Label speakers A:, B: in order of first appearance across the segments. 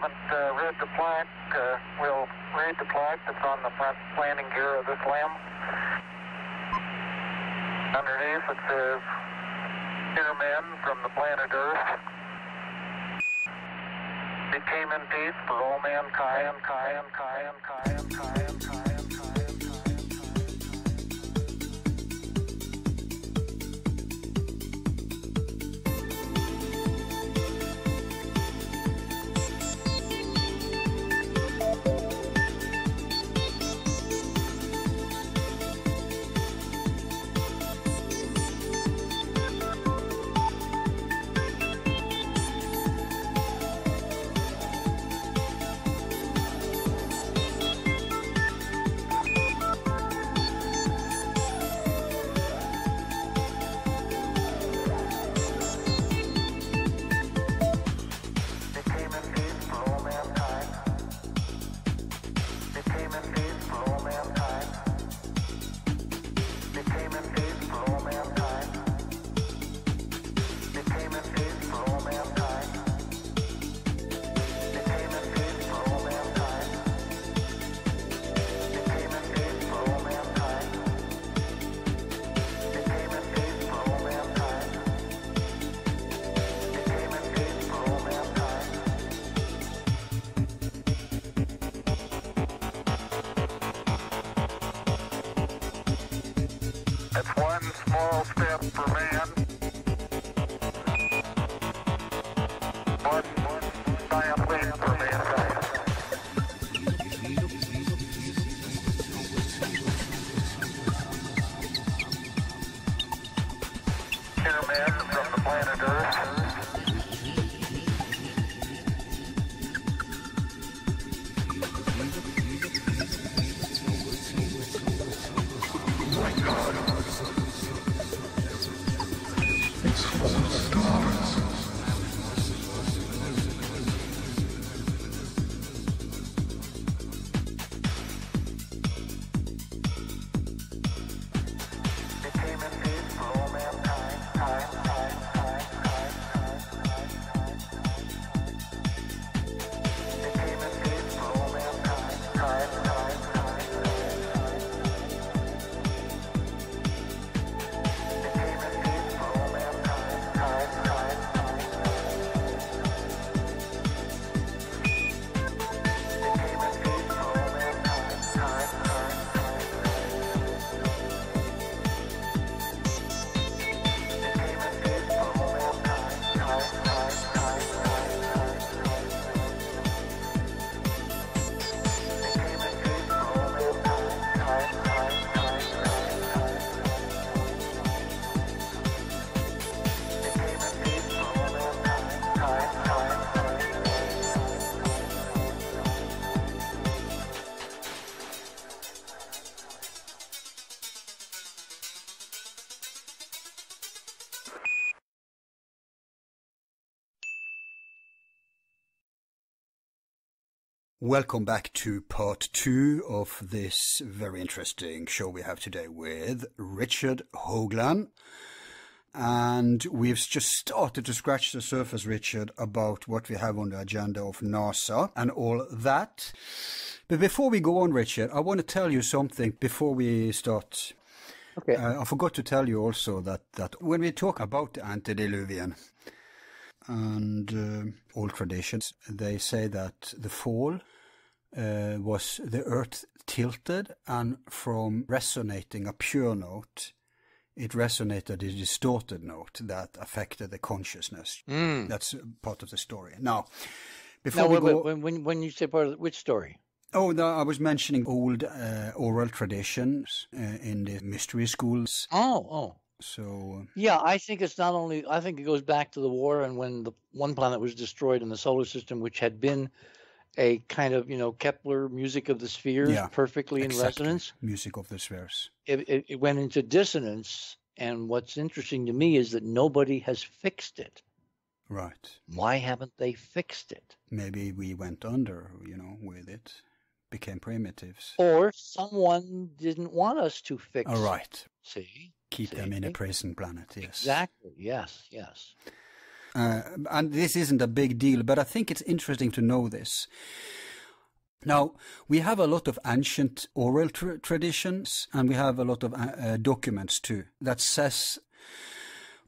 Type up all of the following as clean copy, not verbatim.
A: haven't read the plaque, we'll read the plaque that's on the front landing gear of this LEM. Underneath it says, "Dear men from the planet Earth, it came in peace for all mankind, That's one small step for man, one giant leap for mankind. Dear men from the planet Earth,
B: Welcome back to part 2 of this very interesting show we have today with Richard Hoagland. And we've just started to scratch the surface, Richard, about what we have on the agenda of NASA and all that. But before we go on, Richard, I want to tell you something before we start.
C: Okay.
B: I forgot to tell you also that when we talk about the Antediluvian and old traditions, they say that the fall was the earth tilted, and from resonating a pure note, it resonated a distorted note that affected the consciousness. That's part of the story. Now, before we go...
C: When you say part of which story?
B: Oh, no, I was mentioning old oral traditions in the mystery schools.
C: Oh.
B: So
C: yeah, I think it's not only. I think it goes back to the war and when the one planet was destroyed in the solar system, which had been a kind of Kepler music of the spheres, perfectly in resonance.
B: Music of the spheres.
C: It went into dissonance, and what's interesting to me is that nobody has fixed it.
B: Right.
C: Why haven't they fixed it?
B: Maybe we went under, with it, became primitives,
C: or someone didn't want us to fix.
B: All right.
C: See.
B: Keep them in a prison planet, yes.
C: Exactly, yes.
B: And this isn't a big deal, but I think it's interesting to know this. Now, we have a lot of ancient oral traditions, and we have a lot of documents too, that says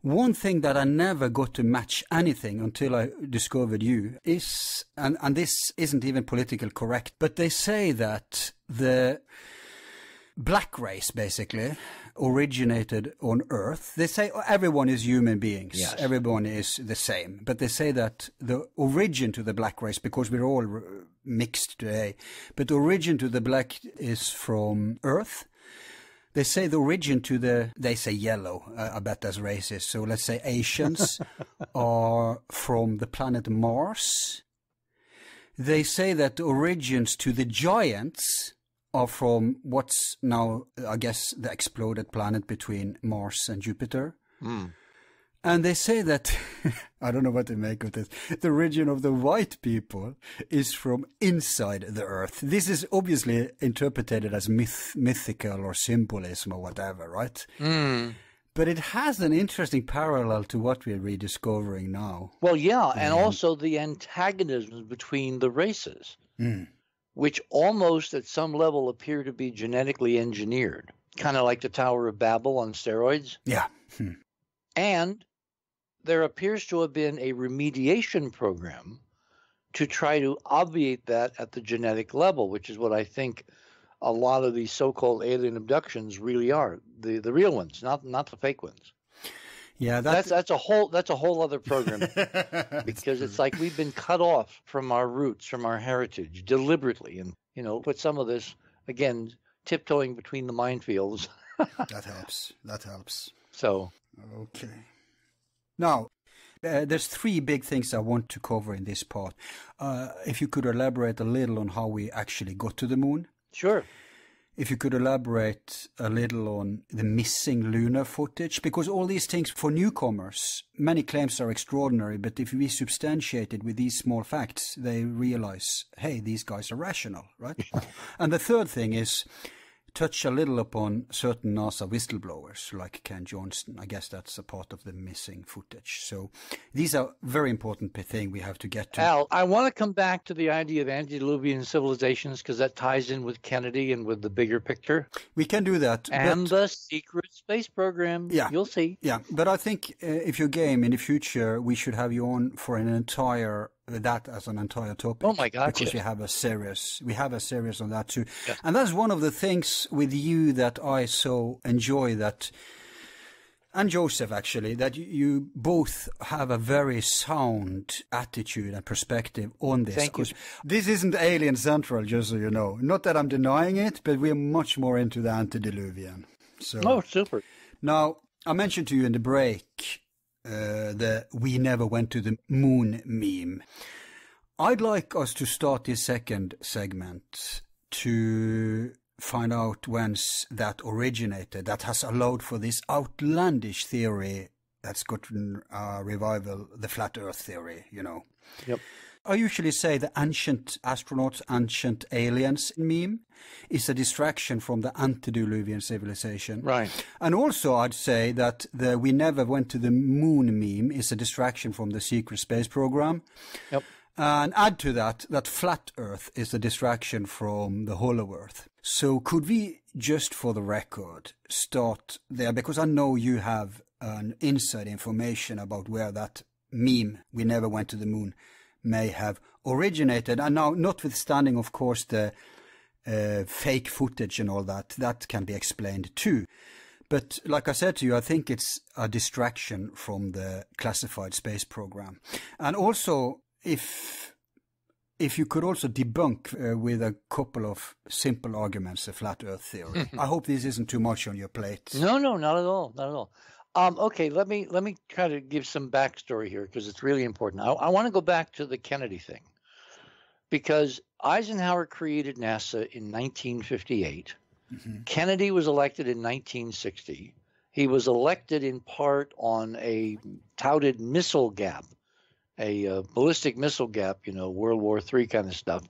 B: one thing that I never got to match anything until I discovered you is, and this isn't even politically correct, but they say that the black race basically originated on Earth. They say everyone is human beings.
C: Yes.
B: Everyone is the same. But they say that the origin to the black race, because we're all mixed today, but the origin to the black is from Earth. They say the origin to they say yellow, I bet that's racist. So let's say Asians are from the planet Mars. They say that the origins to the giants are from what's now, I guess, the exploded planet between Mars and Jupiter. Mm. And they say that, I don't know what to make of this, the origin of the white people is from inside the Earth. This is obviously interpreted as mythical or symbolism or whatever, right? Mm. But it has an interesting parallel to what we're rediscovering now.
C: Well, yeah, and also the antagonisms between the races, which almost at some level appear to be genetically engineered, kind of like the Tower of Babel on steroids.
B: Yeah.
C: And there appears to have been a remediation program to try to obviate that at the genetic level, which is what I think a lot of these so-called alien abductions really are, the real ones, not the fake ones.
B: Yeah,
C: that's a whole other program, because it's like we've been cut off from our roots, from our heritage deliberately, and put some of this again tiptoeing between the minefields.
B: That helps.
C: So
B: okay. Now, there's three big things I want to cover in this part. If you could elaborate a little on how we actually got to the moon.
C: Sure.
B: If you could elaborate a little on the missing lunar footage, because all these things for newcomers, many claims are extraordinary, but if we substantiate it with these small facts, they realize, hey, these guys are rational, right? And the third thing is touch a little upon certain NASA whistleblowers like Ken Johnston. I guess that's a part of the missing footage. So these are very important things we have to get to.
C: Al, I want to come back to the idea of antediluvian civilizations because that ties in with Kennedy and with the bigger picture.
B: We can do that.
C: And the secret space program.
B: Yeah.
C: You'll see.
B: Yeah, but I think if you're game in the future, we should have you on for that as an entire topic.
C: Oh my God!
B: Because we have a series on that too,
C: yeah.
B: And that's one of the things with you that I so enjoy. That, and Joseph actually, that you both have a very sound attitude and perspective on this.
C: Thank you.
B: This isn't alien central, just so you know. Not that I'm denying it, but we're much more into the antediluvian. So,
C: oh, super.
B: Now, I mentioned to you in the break the "we never went to the moon" meme. I'd like us to start this second segment to find out whence that originated, that has allowed for this outlandish theory that's gotten a revival, the flat earth theory,
C: Yep.
B: I usually say the ancient astronauts, ancient aliens meme is a distraction from the antediluvian civilization.
C: Right.
B: And also I'd say that the "we never went to the moon" meme is a distraction from the secret space program.
C: Yep.
B: And add to that flat earth is a distraction from the hollow earth. So could we, just for the record, start there? Because I know you have an inside information about where that meme, "we never went to the moon," may have originated. And now, notwithstanding, of course, the fake footage and all that can be explained too. But like I said to you, I think it's a distraction from the classified space program. And also, if you could also debunk with a couple of simple arguments the flat earth theory. I hope this isn't too much on your plate.
C: No, not at all. Not at all. Okay, let me try to give some backstory here because it's really important. I want to go back to the Kennedy thing because Eisenhower created NASA in 1958. Mm-hmm. Kennedy was elected in 1960. He was elected in part on a touted missile gap, a ballistic missile gap, World War III kind of stuff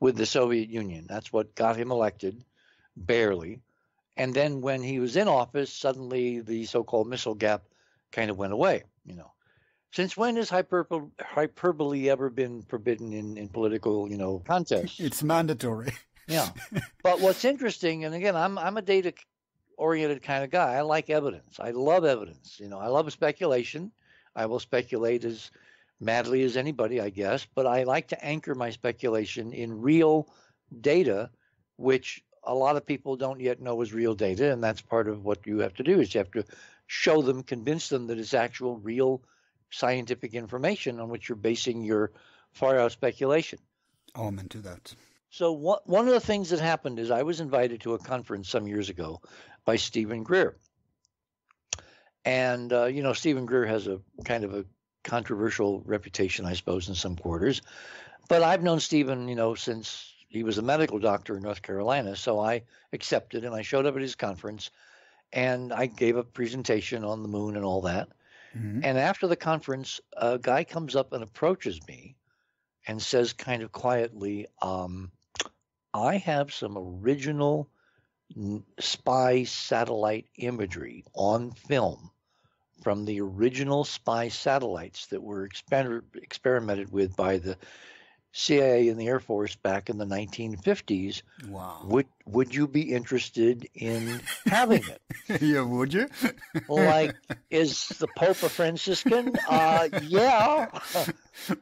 C: with the Soviet Union. That's what got him elected, barely. And then when he was in office, suddenly the so-called missile gap kind of went away, Since when has hyperbole ever been forbidden in political, contests?
B: It's mandatory.
C: Yeah. But what's interesting, and again, I'm a data-oriented kind of guy. I like evidence. I love evidence. I love speculation. I will speculate as madly as anybody, I guess, but I like to anchor my speculation in real data, which a lot of people don't yet know is real data, and that's part of what you have to do is you have to show them, convince them that it's actual, real scientific information on which you're basing your far-out speculation.
B: Amen to that.
C: So one of the things that happened is I was invited to a conference some years ago by Stephen Greer. And, Stephen Greer has a kind of a controversial reputation, I suppose, in some quarters. But I've known Stephen, since he was a medical doctor in North Carolina. So I accepted and I showed up at his conference and I gave a presentation on the moon and all that. Mm-hmm. And after the conference, a guy comes up and approaches me and says kind of quietly, I have some original spy satellite imagery on film from the original spy satellites that were experimented with by the CIA and the Air Force back in the 1950s.
B: Wow.
C: Would you be interested in having it?
B: Yeah, would you?
C: Like, is the Pope a Franciscan? Yeah.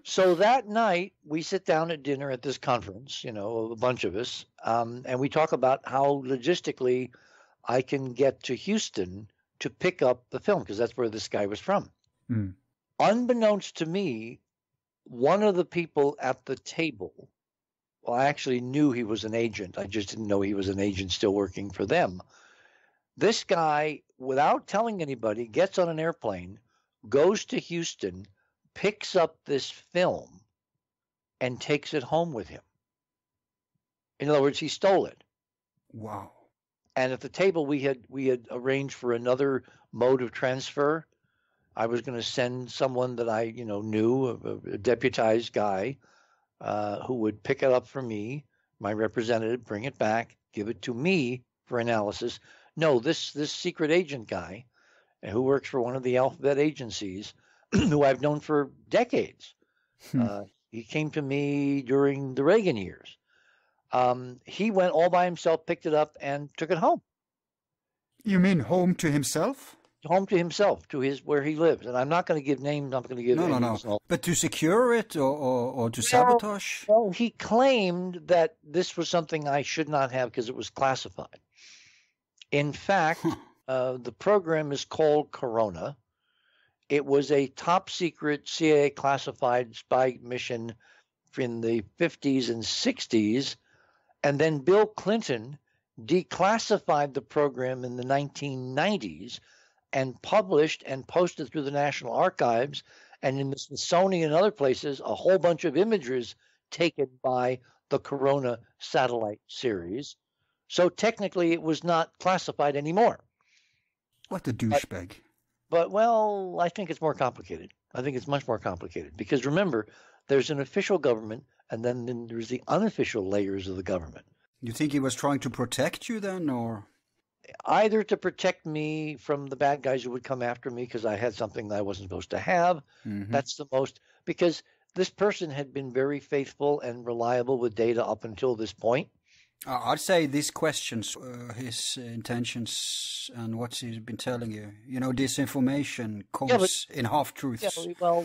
C: So that night, we sit down at dinner at this conference, a bunch of us, and we talk about how logistically I can get to Houston to pick up the film, because that's where this guy was from. Mm. Unbeknownst to me, one of the people at the table, well, I actually knew he was an agent. I just didn't know he was an agent still working for them. This guy, without telling anybody, gets on an airplane, goes to Houston, picks up this film, and takes it home with him. In other words, he stole it.
B: Wow.
C: And at the table, we had arranged for another mode of transfer. I was going to send someone that I, knew, a deputized guy, who would pick it up for me, my representative, bring it back, give it to me for analysis. No, this secret agent guy, who works for one of the alphabet agencies, who I've known for decades. He came to me during the Reagan years. He went all by himself, picked it up, and took it home.
B: You mean home to himself?
C: Home to himself, to where he lives. And I'm not going to give names. I'm not going to give names.
B: No. But to secure it or to sabotage?
C: Well, he claimed that this was something I should not have because it was classified. In fact, the program is called Corona. It was a top secret CIA classified spy mission in the 50s and 60s. And then Bill Clinton declassified the program in the 1990s and published and posted through the National Archives and in the Smithsonian and other places a whole bunch of images taken by the Corona satellite series. So technically it was not classified anymore.
B: What a douchebag.
C: But, well, I think it's more complicated. I think it's much more complicated because remember, there's an official government and then there's the unofficial layers of the government.
B: You think he was trying to protect you then, or?
C: Either to protect me from the bad guys who would come after me because I had something that I wasn't supposed to have. Mm-hmm. That's the most, because this person had been very faithful and reliable with data up until this point.
B: I'd say these questions, his intentions and what he's been telling you, disinformation comes in half-truths.
C: Yeah, well,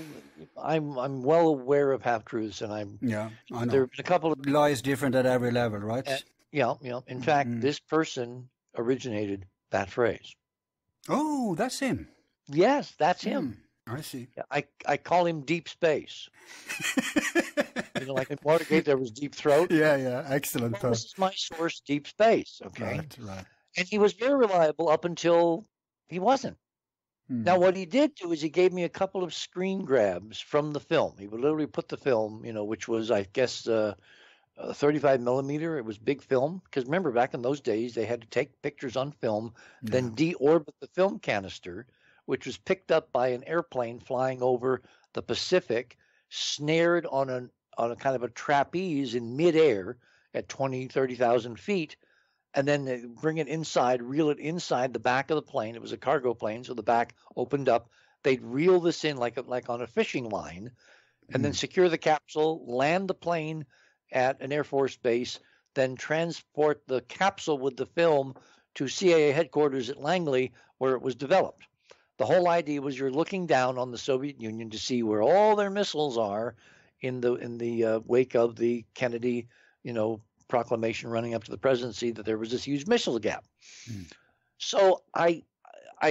C: I'm well aware of half-truths, and I know. There have been a couple of
B: lies different at every level, right?
C: Yeah. In fact, this person originated that phrase.
B: Oh, that's him.
C: Yes, that's him.
B: I see.
C: I call him Deep Space. Like in Watergate, there was Deep Throat.
B: Yeah, excellent.
C: Well, this is my source, Deep Space. Okay,
B: right.
C: And he was very reliable up until he wasn't. Now, what he did do is he gave me a couple of screen grabs from the film. He would literally put the film, which was, I guess, 35 millimeter. It was big film because remember, back in those days, they had to take pictures on film, then deorbit the film canister, which was picked up by an airplane flying over the Pacific, snared on a kind of a trapeze in midair at 20, 30,000 feet, and then they bring it inside, reel it inside the back of the plane. It was a cargo plane, so the back opened up. they'd reel this in like on a fishing line, and then secure the capsule, land the plane at an Air Force base, then transport the capsule with the film to CIA headquarters at Langley, where it was developed. The whole idea was you're looking down on the Soviet Union to see where all their missiles are in the wake of the Kennedy, proclamation running up to the presidency that there was this huge missile gap. So I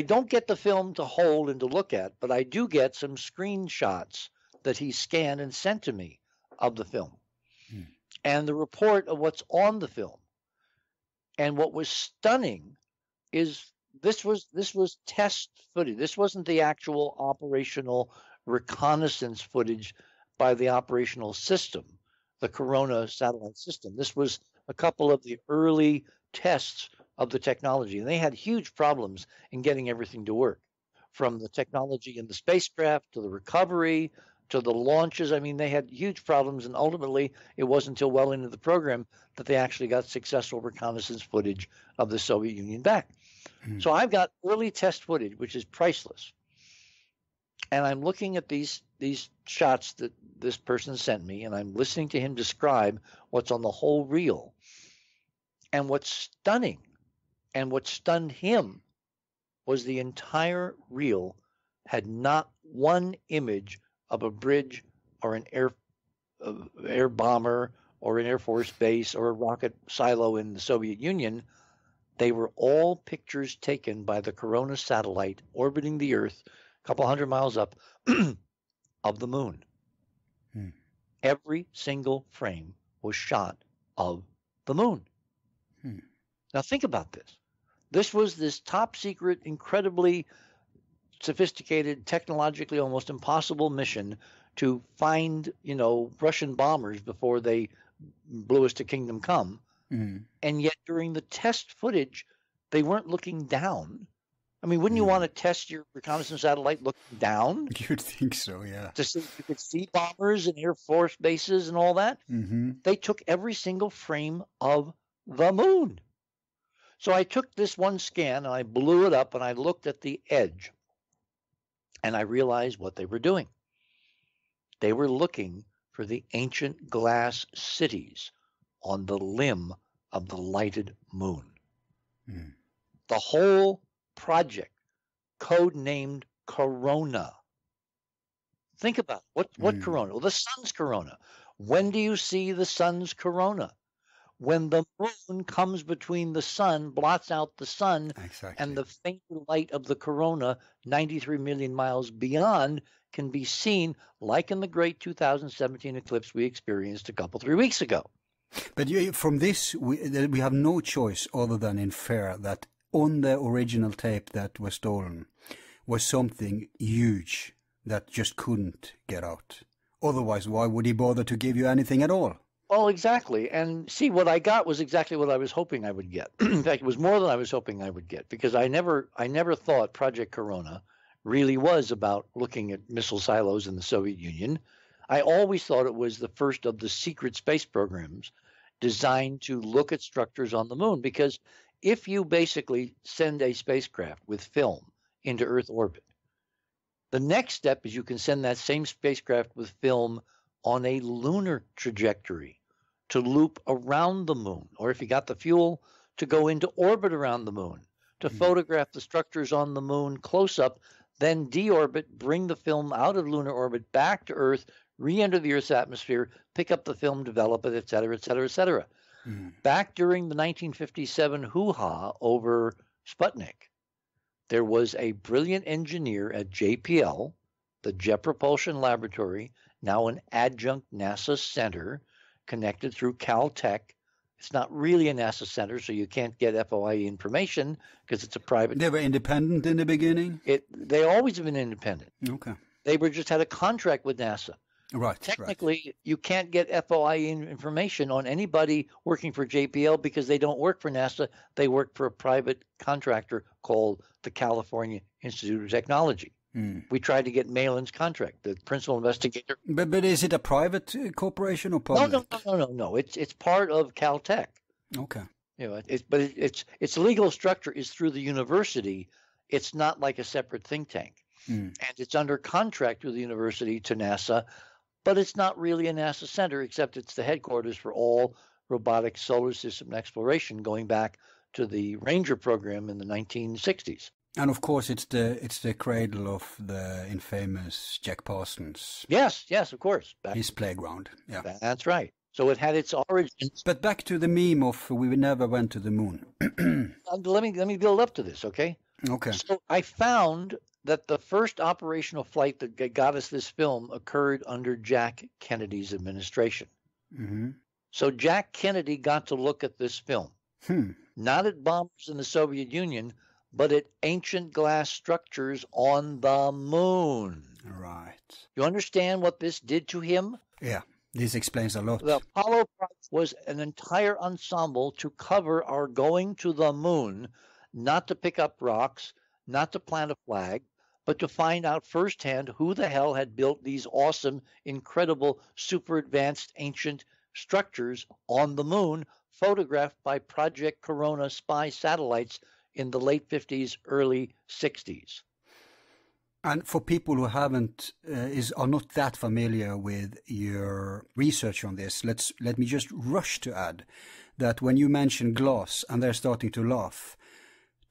C: don't get the film to hold and to look at, but I do get some screenshots that he scanned and sent to me of the film, and the report of what's on the film. And what was stunning is this was test footage. This wasn't the actual operational reconnaissance footage by the operational system, the Corona satellite system. This was a couple of the early tests of the technology, and they had huge problems in getting everything to work, from the technology in the spacecraft to the recovery to the launches. I mean, they had huge problems, and ultimately it wasn't until well into the program that they actually got successful reconnaissance footage of the Soviet Union back. So I've got early test footage, which is priceless. And I'm looking at these shots that this person sent me, and I'm listening to him describe what's on the whole reel. And what's stunning, and what stunned him, was the entire reel had not one image of a bridge or an air bomber or an Air Force base or a rocket silo in the Soviet Union. They were all pictures taken by the Corona satellite orbiting the Earth a couple hundred miles up of the moon. Every single frame was shot of the moon. Now think about this. This was this top secret, incredibly sophisticated, technologically almost impossible mission to find, Russian bombers before they blew us to kingdom come. And yet during the test footage, they weren't looking down. I mean, wouldn't you want to test your reconnaissance satellite looking down?
B: You'd think so, yeah.
C: To see if you could see bombers and Air Force bases and all that. They took every single frame of the moon. So I took this one scan and I blew it up and I looked at the edge. And I realized what they were doing. They were looking for the ancient glass cities on the limb of the lighted moon. The whole project, codenamed Corona. Think about it. What Corona? Well, the sun's Corona. When do you see the sun's Corona? When the moon comes between the sun, blots out the sun, and the fainter light of the Corona, 93 million miles beyond, can be seen, like in the great 2017 eclipse we experienced 3 weeks ago.
B: But from this, we have no choice other than infer that on the original tape that was stolen was something huge that just couldn't get out. Otherwise, why would he bother to give you anything at all?
C: Well, exactly. And see, what I got was exactly what I was hoping I would get. In fact, it was more than I was hoping I would get, because I never thought Project Corona really was about looking at missile silos in the Soviet Union. I always thought it was the first of the secret space programs designed to look at structures on the moon, because if you basically send a spacecraft with film into Earth orbit, the next step is you can send that same spacecraft with film on a lunar trajectory to loop around the moon, or if you got the fuel, to go into orbit around the moon, to photograph the structures on the moon close up, then deorbit, bring the film out of lunar orbit back to Earth, re-enter the Earth's atmosphere, pick up the film, develop it, et cetera, et cetera, et cetera. Back during the 1957 hoo-ha over Sputnik, there was a brilliant engineer at JPL, the Jet Propulsion Laboratory, now an adjunct NASA center connected through Caltech. It's not really a NASA center, so you can't get FOIA information because it's a private.
B: They were independent in the beginning?
C: They always have been independent.
B: Okay.
C: They just had a contract with NASA.
B: Right.
C: Technically, you can't get FOIA information on anybody working for JPL because they don't work for NASA. They work for a private contractor called the California Institute of Technology. We tried to get Malin's contract, the principal investigator.
B: But is it a private corporation or public?
C: No. It's part of Caltech.
B: Okay.
C: Its legal structure is through the university. It's not like a separate think tank. and it's under contract with the university to NASA, but it's not really a NASA center, except it's the headquarters for all robotic solar system exploration going back to the Ranger program in the 1960s.
B: And of course, it's the cradle of the infamous Jack Parsons.
C: Yes, of course.
B: His playground. Yeah,
C: that's right. So it had its origins.
B: But back to the meme of we never went to the moon.
C: Let me build up to this, okay?
B: Okay.
C: So I found that the first operational flight that got us this film occurred under Jack Kennedy's administration.
B: Mm-hmm.
C: So Jack Kennedy got to look at this film, not at bombers in the Soviet Union, but at ancient glass structures on the moon.
B: Right.
C: You understand what this did to him?
B: Yeah, this explains a lot.
C: The Apollo project was an entire ensemble to cover our going to the moon, not to pick up rocks, not to plant a flag, but to find out firsthand who the hell had built these awesome, incredible, super advanced ancient structures on the moon, photographed by Project Corona spy satellites in the late 50s, early 60s.
B: And for people who are not that familiar with your research on this, let me just rush to add that when you mention glass and they're starting to laugh,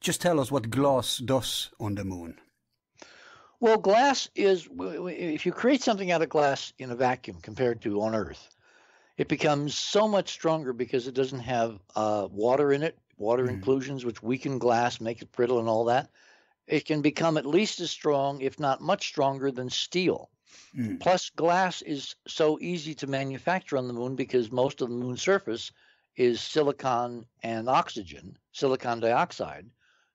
B: just tell us what glass does on the moon.
C: Well, glass is, if you create something out of glass in a vacuum compared to on Earth, it becomes so much stronger because it doesn't have water in it, water inclusions, which weaken glass, make it brittle and all that. It can become at least as strong, if not much stronger, than steel. Plus, glass is so easy to manufacture on the moon because most of the moon's surface is silicon and oxygen, silicon dioxide.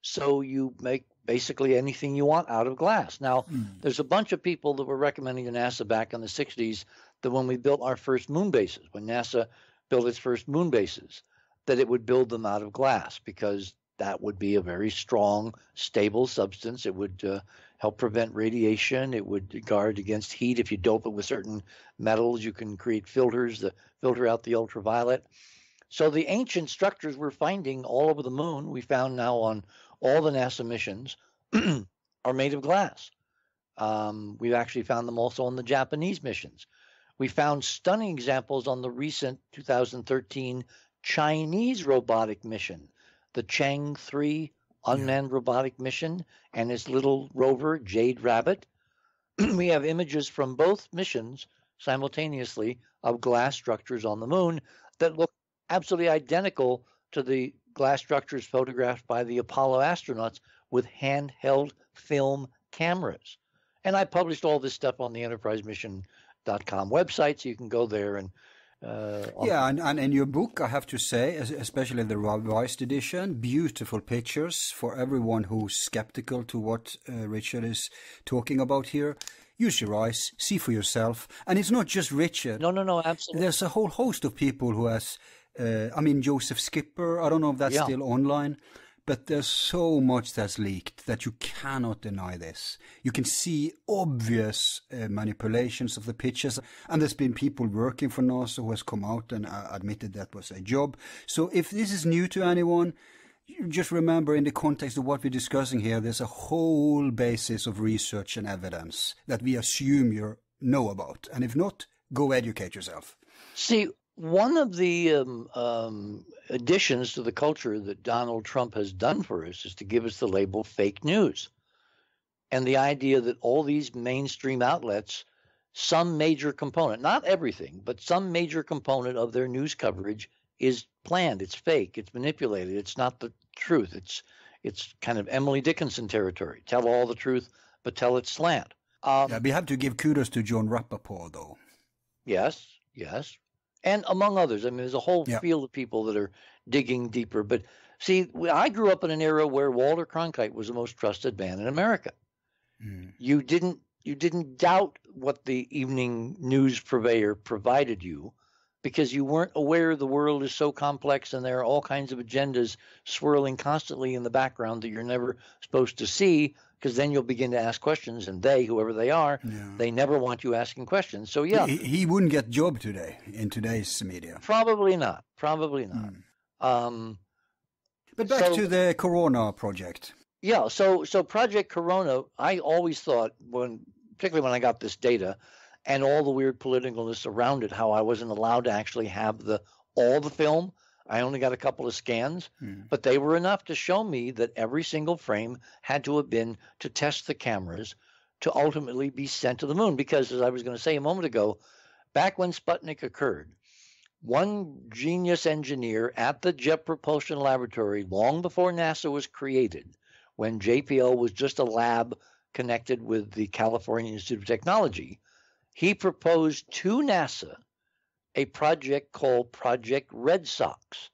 C: So you make basically anything you want out of glass. Now, there's a bunch of people that were recommending to NASA back in the 60s that when we built our first moon bases, when NASA built its first moon bases, that it would build them out of glass because that would be a very strong, stable substance. It would help prevent radiation. It would guard against heat. If you dope it with certain metals, you can create filters that filter out the ultraviolet. So the ancient structures we're finding all over the moon, we found now on all the NASA missions, are made of glass. We've actually found them also on the Japanese missions. We found stunning examples on the recent 2013 Chinese robotic mission, the Chang 3 unmanned robotic mission and its little rover, Jade Rabbit. We have images from both missions simultaneously of glass structures on the moon that look absolutely identical to the glass structures photographed by the Apollo astronauts with handheld film cameras. And I published all this stuff on the enterprisemission.com website, so you can go there and
B: and in your book, I have to say, especially the revised edition, beautiful pictures for everyone who's skeptical to what Richard is talking about here. Use your eyes, see for yourself. And it's not just Richard.
C: No, absolutely.
B: There's a whole host of people who has, Joseph Skipper, I don't know if that's still online, but there's so much that's leaked that you cannot deny this. You can see obvious manipulations of the pictures, and there's been people working for NASA who has come out and admitted that was a job. So if this is new to anyone, just remember in the context of what we're discussing here, there's a whole basis of research and evidence that we assume you know about. And if not, go educate yourself.
C: See, one of the additions to the culture that Donald Trump has done for us is to give us the label fake news. And the idea that all these mainstream outlets, some major component, not everything, but some major component of their news coverage is planned. It's fake. It's manipulated. It's not the truth. It's kind of Emily Dickinson territory. Tell all the truth, but tell it slant.
B: We have to give kudos to John Rappaport, though.
C: Yes. And among others. I mean, there's a whole field of people that are digging deeper. But see, I grew up in an era where Walter Cronkite was the most trusted man in America. You didn't doubt what the evening news purveyor provided you because you weren't aware the world is so complex and there are all kinds of agendas swirling constantly in the background that you're never supposed to see, because then you'll begin to ask questions, and they, whoever they are, they never want you asking questions. So,
B: He wouldn't get job today in today's media.
C: Probably not.
B: But back to the Corona project.
C: Yeah, so Project Corona, I always thought, particularly when I got this data and all the weird politicalness around it, how I wasn't allowed to actually have all the film. I only got a couple of scans, but they were enough to show me that every single frame had to have been to test the cameras to ultimately be sent to the moon. Because, as I was going to say a moment ago, back when Sputnik occurred, one genius engineer at the Jet Propulsion Laboratory, long before NASA was created, when JPL was just a lab connected with the California Institute of Technology, he proposed to NASA a project called Project Red Sox.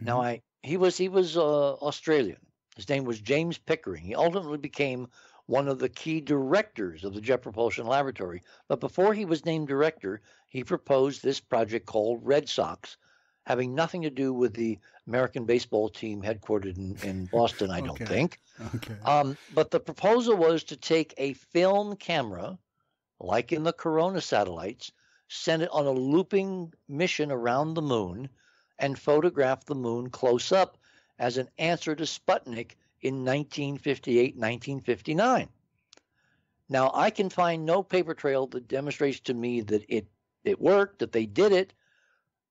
C: Now, he was Australian. His name was James Pickering. He ultimately became one of the key directors of the Jet Propulsion Laboratory. But before he was named director, he proposed this project called Red Sox, having nothing to do with the American baseball team headquartered in Boston, I don't think.
B: Okay.
C: But the proposal was to take a film camera, like in the Corona satellites, send it on a looping mission around the moon, and photograph the moon close up as an answer to Sputnik in 1958, 1959. Now, I can find no paper trail that demonstrates to me that it worked, that they did it,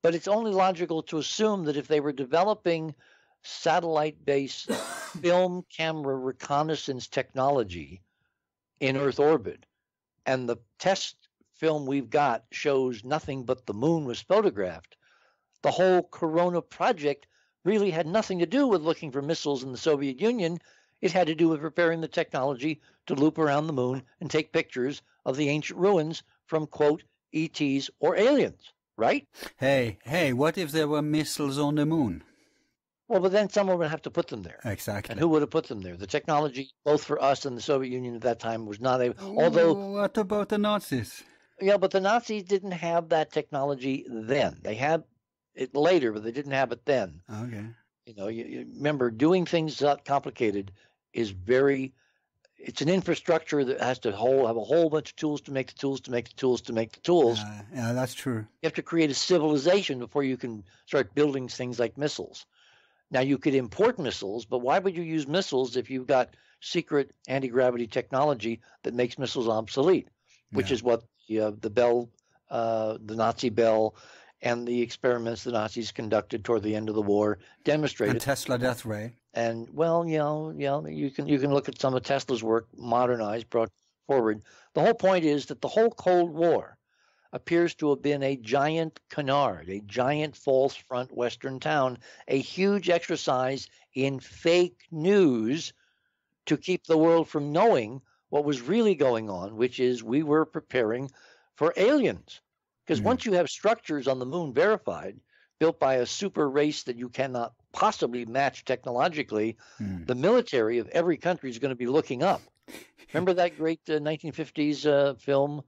C: but it's only logical to assume that if they were developing satellite-based film camera reconnaissance technology in Earth orbit, and the test film we've got shows nothing but the moon was photographed, the whole Corona project really had nothing to do with looking for missiles in the Soviet Union. It had to do with preparing the technology to loop around the moon and take pictures of the ancient ruins from, quote, ETs or aliens, right?
B: Hey, what if there were missiles on the moon?
C: Well, but then someone would have to put them there.
B: Exactly.
C: And who would have put them there? The technology, both for us and the Soviet Union at that time, was not able. Although,
B: what about the Nazis?
C: Yeah, but the Nazis didn't have that technology then. They had it later, but they didn't have it then.
B: Okay.
C: You remember, doing things that complicated is it's an infrastructure that has to have a whole bunch of tools to make the tools to make the tools to make the tools.
B: Yeah, that's true.
C: You have to create a civilization before you can start building things like missiles. Now, you could import missiles, but why would you use missiles if you've got secret anti-gravity technology that makes missiles obsolete, which is what the Bell, the Nazi Bell, and the experiments the Nazis conducted toward the end of the war demonstrated.
B: And Tesla death ray.
C: And you can look at some of Tesla's work, modernized, brought forward. The whole point is that the whole Cold War appears to have been a giant canard, a giant false front Western town, a huge exercise in fake news to keep the world from knowing what was really going on, which is we were preparing for aliens. Because once you have structures on the moon verified, built by a super race that you cannot possibly match technologically, the military of every country is going to be looking up. Remember that great 1950s film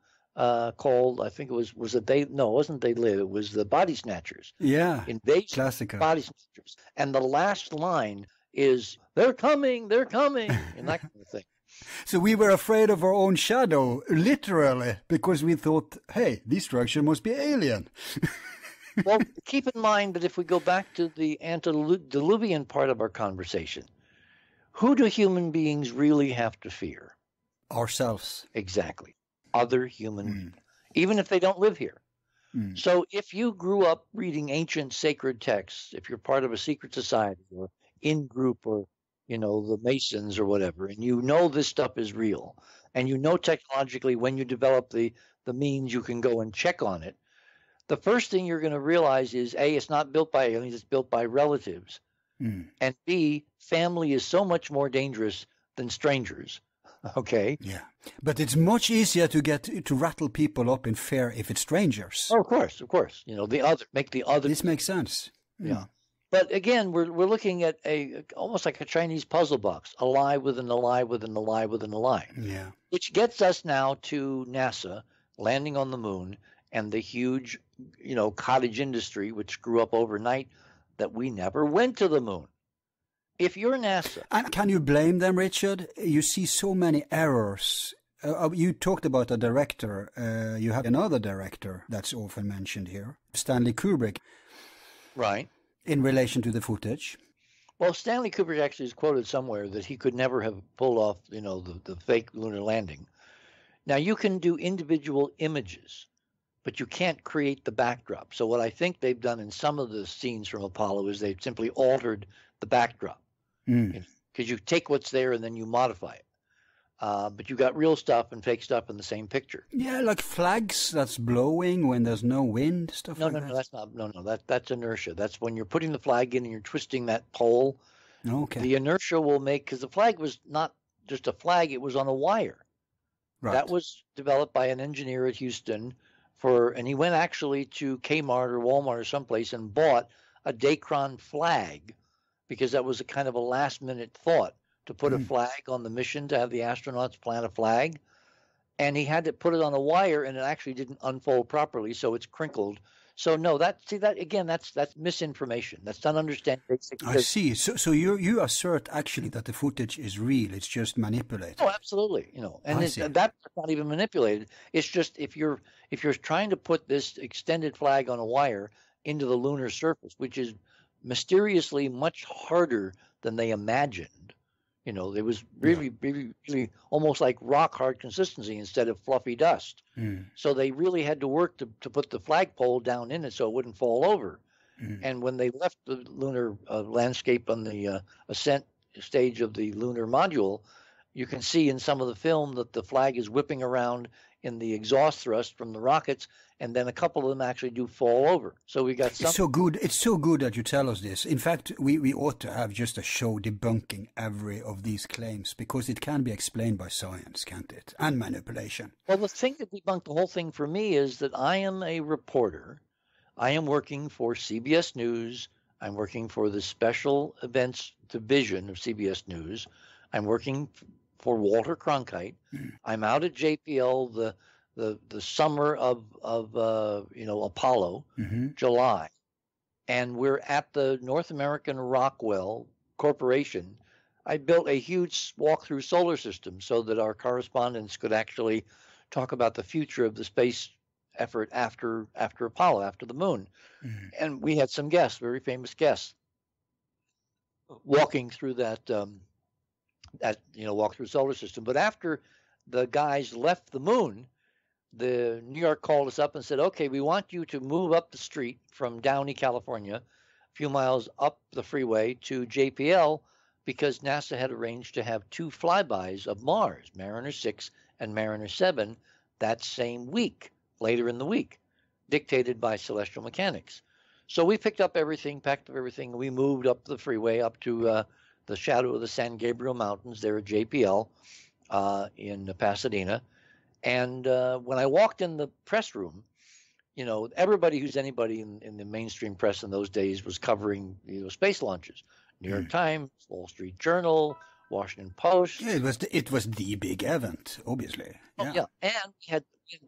C: called, I think it wasn't They Live, it was the Body Snatchers.
B: Yeah,
C: Invasion
B: classic.
C: Body Snatchers. And the last line is, they're coming, and that kind of thing.
B: So we were afraid of our own shadow, literally, because we thought, hey, this structure must be alien.
C: Well, keep in mind that if we go back to the Antediluvian part of our conversation, who do human beings really have to fear?
B: Ourselves.
C: Exactly. Other human beings, even if they don't live here. So if you grew up reading ancient sacred texts, if you're part of a secret society or in-group or the Masons or whatever, and this stuff is real, and technologically when you develop the means you can go and check on it, the first thing you're going to realize is, A, it's not built by aliens, it's built by relatives. And B, family is so much more dangerous than strangers. Okay?
B: Yeah. But it's much easier to rattle people up in fear if it's strangers.
C: Oh, of course. Make the other.
B: This makes sense.
C: Yeah. But again, we're looking at almost like a Chinese puzzle box, a lie within a lie within a lie within a lie.
B: Yeah. Which
C: gets us now to NASA landing on the moon and the huge, cottage industry which grew up overnight that we never went to the moon. If you're NASA,
B: and can you blame them, Richard? You see so many errors. You talked about a director. You have another director that's often mentioned here, Stanley Kubrick.
C: Right.
B: In relation to the footage?
C: Well, Stanley Kubrick actually is quoted somewhere that he could never have pulled off, the fake lunar landing. Now, you can do individual images, but you can't create the backdrop. So what I think they've done in some of the scenes from Apollo is they've simply altered the backdrop. Because you take what's there and then you modify it. But you got real stuff and fake stuff in the same picture.
B: Yeah, like flags that's blowing when there's no wind, stuff like that.
C: No, that's not. No, that's inertia. That's when you're putting the flag in and you're twisting that pole.
B: Okay.
C: The inertia will make, because the flag was not just a flag; it was on a wire.
B: Right.
C: That was developed by an engineer at Houston and he went actually to Kmart or Walmart or someplace and bought a Dacron flag because that was a kind of a last minute thought to put a flag on the mission, to have the astronauts plant a flag. And he had to put it on a wire and it actually didn't unfold properly, so it's crinkled. So no, that's misinformation. That's not understanding basic.
B: I see. So you assert actually that the footage is real. It's just manipulated.
C: Oh, absolutely. And that's not even manipulated. It's just if you're trying to put this extended flag on a wire into the lunar surface, which is mysteriously much harder than they imagined. It was really, really, really almost like rock hard consistency instead of fluffy dust. So they really had to work to put the flagpole down in it so it wouldn't fall over. And when they left the lunar landscape on the ascent stage of the lunar module, you can see in some of the film that the flag is whipping around in the exhaust thrust from the rockets, and then a couple of them actually do fall over. So we got some.
B: It's so good. It's so good that you tell us this. In fact, we ought to have just a show debunking every of these claims, because it can be explained by science, can't it? And manipulation.
C: Well, the thing that debunked the whole thing for me is that I am a reporter. I am working for CBS News. I'm working for the Special Events Division of CBS News. I'm working for Walter Cronkite. I'm out at JPL the summer of Apollo, July, and we're at the North American Rockwell Corporation. I built a huge walk-through solar system so that our correspondents could actually talk about the future of the space effort after Apollo, after the moon. And we had some guests, very famous guests, walking through that walk-through solar system. But after the guys left the moon, the New York called us up and said, okay, we want you to move up the street from Downey, California, a few miles up the freeway to JPL, because NASA had arranged to have 2 flybys of Mars, Mariner 6 and Mariner 7, that same week, later in the week, dictated by celestial mechanics. So we packed up everything, and we moved up the freeway up to the shadow of the San Gabriel Mountains there at JPL in Pasadena. And when I walked in the press room, everybody who's anybody in the mainstream press in those days was covering space launches. New York Times, Wall Street Journal, Washington Post.
B: Yeah, it was the big event, obviously.
C: Oh, yeah. And we had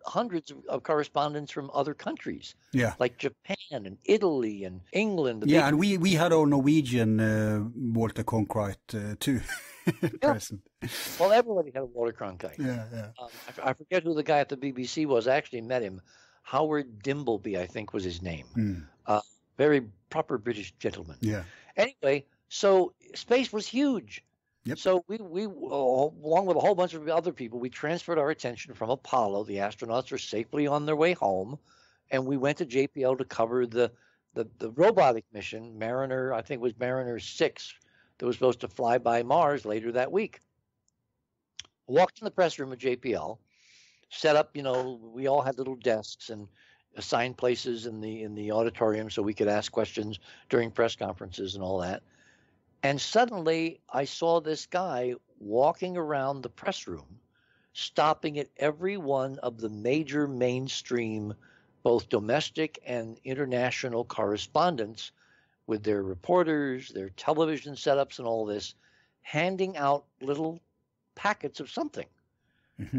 C: hundreds of correspondents from other countries.
B: Yeah.
C: Like Japan and Italy and England.
B: Yeah, and we had our Norwegian Walter Cronkite too present.
C: Well, everybody had a Walter Cronkite.
B: Yeah.
C: I forget who the guy at the BBC was. I actually met him. Howard Dimbleby, I think, was his name. Very proper British gentleman.
B: Yeah.
C: Anyway, so space was huge.
B: Yep.
C: So we along with a whole bunch of other people, we transferred our attention from Apollo. The astronauts are safely on their way home, and we went to JPL to cover the robotic mission, Mariner, I think it was Mariner 6, that was supposed to fly by Mars later that week. Walked in the press room at JPL, set up, we all had little desks and assigned places in the auditorium so we could ask questions during press conferences and all that. And suddenly I saw this guy walking around the press room, stopping at every one of the major mainstream, both domestic and international correspondents with their reporters, their television setups and all this, handing out little packets of something.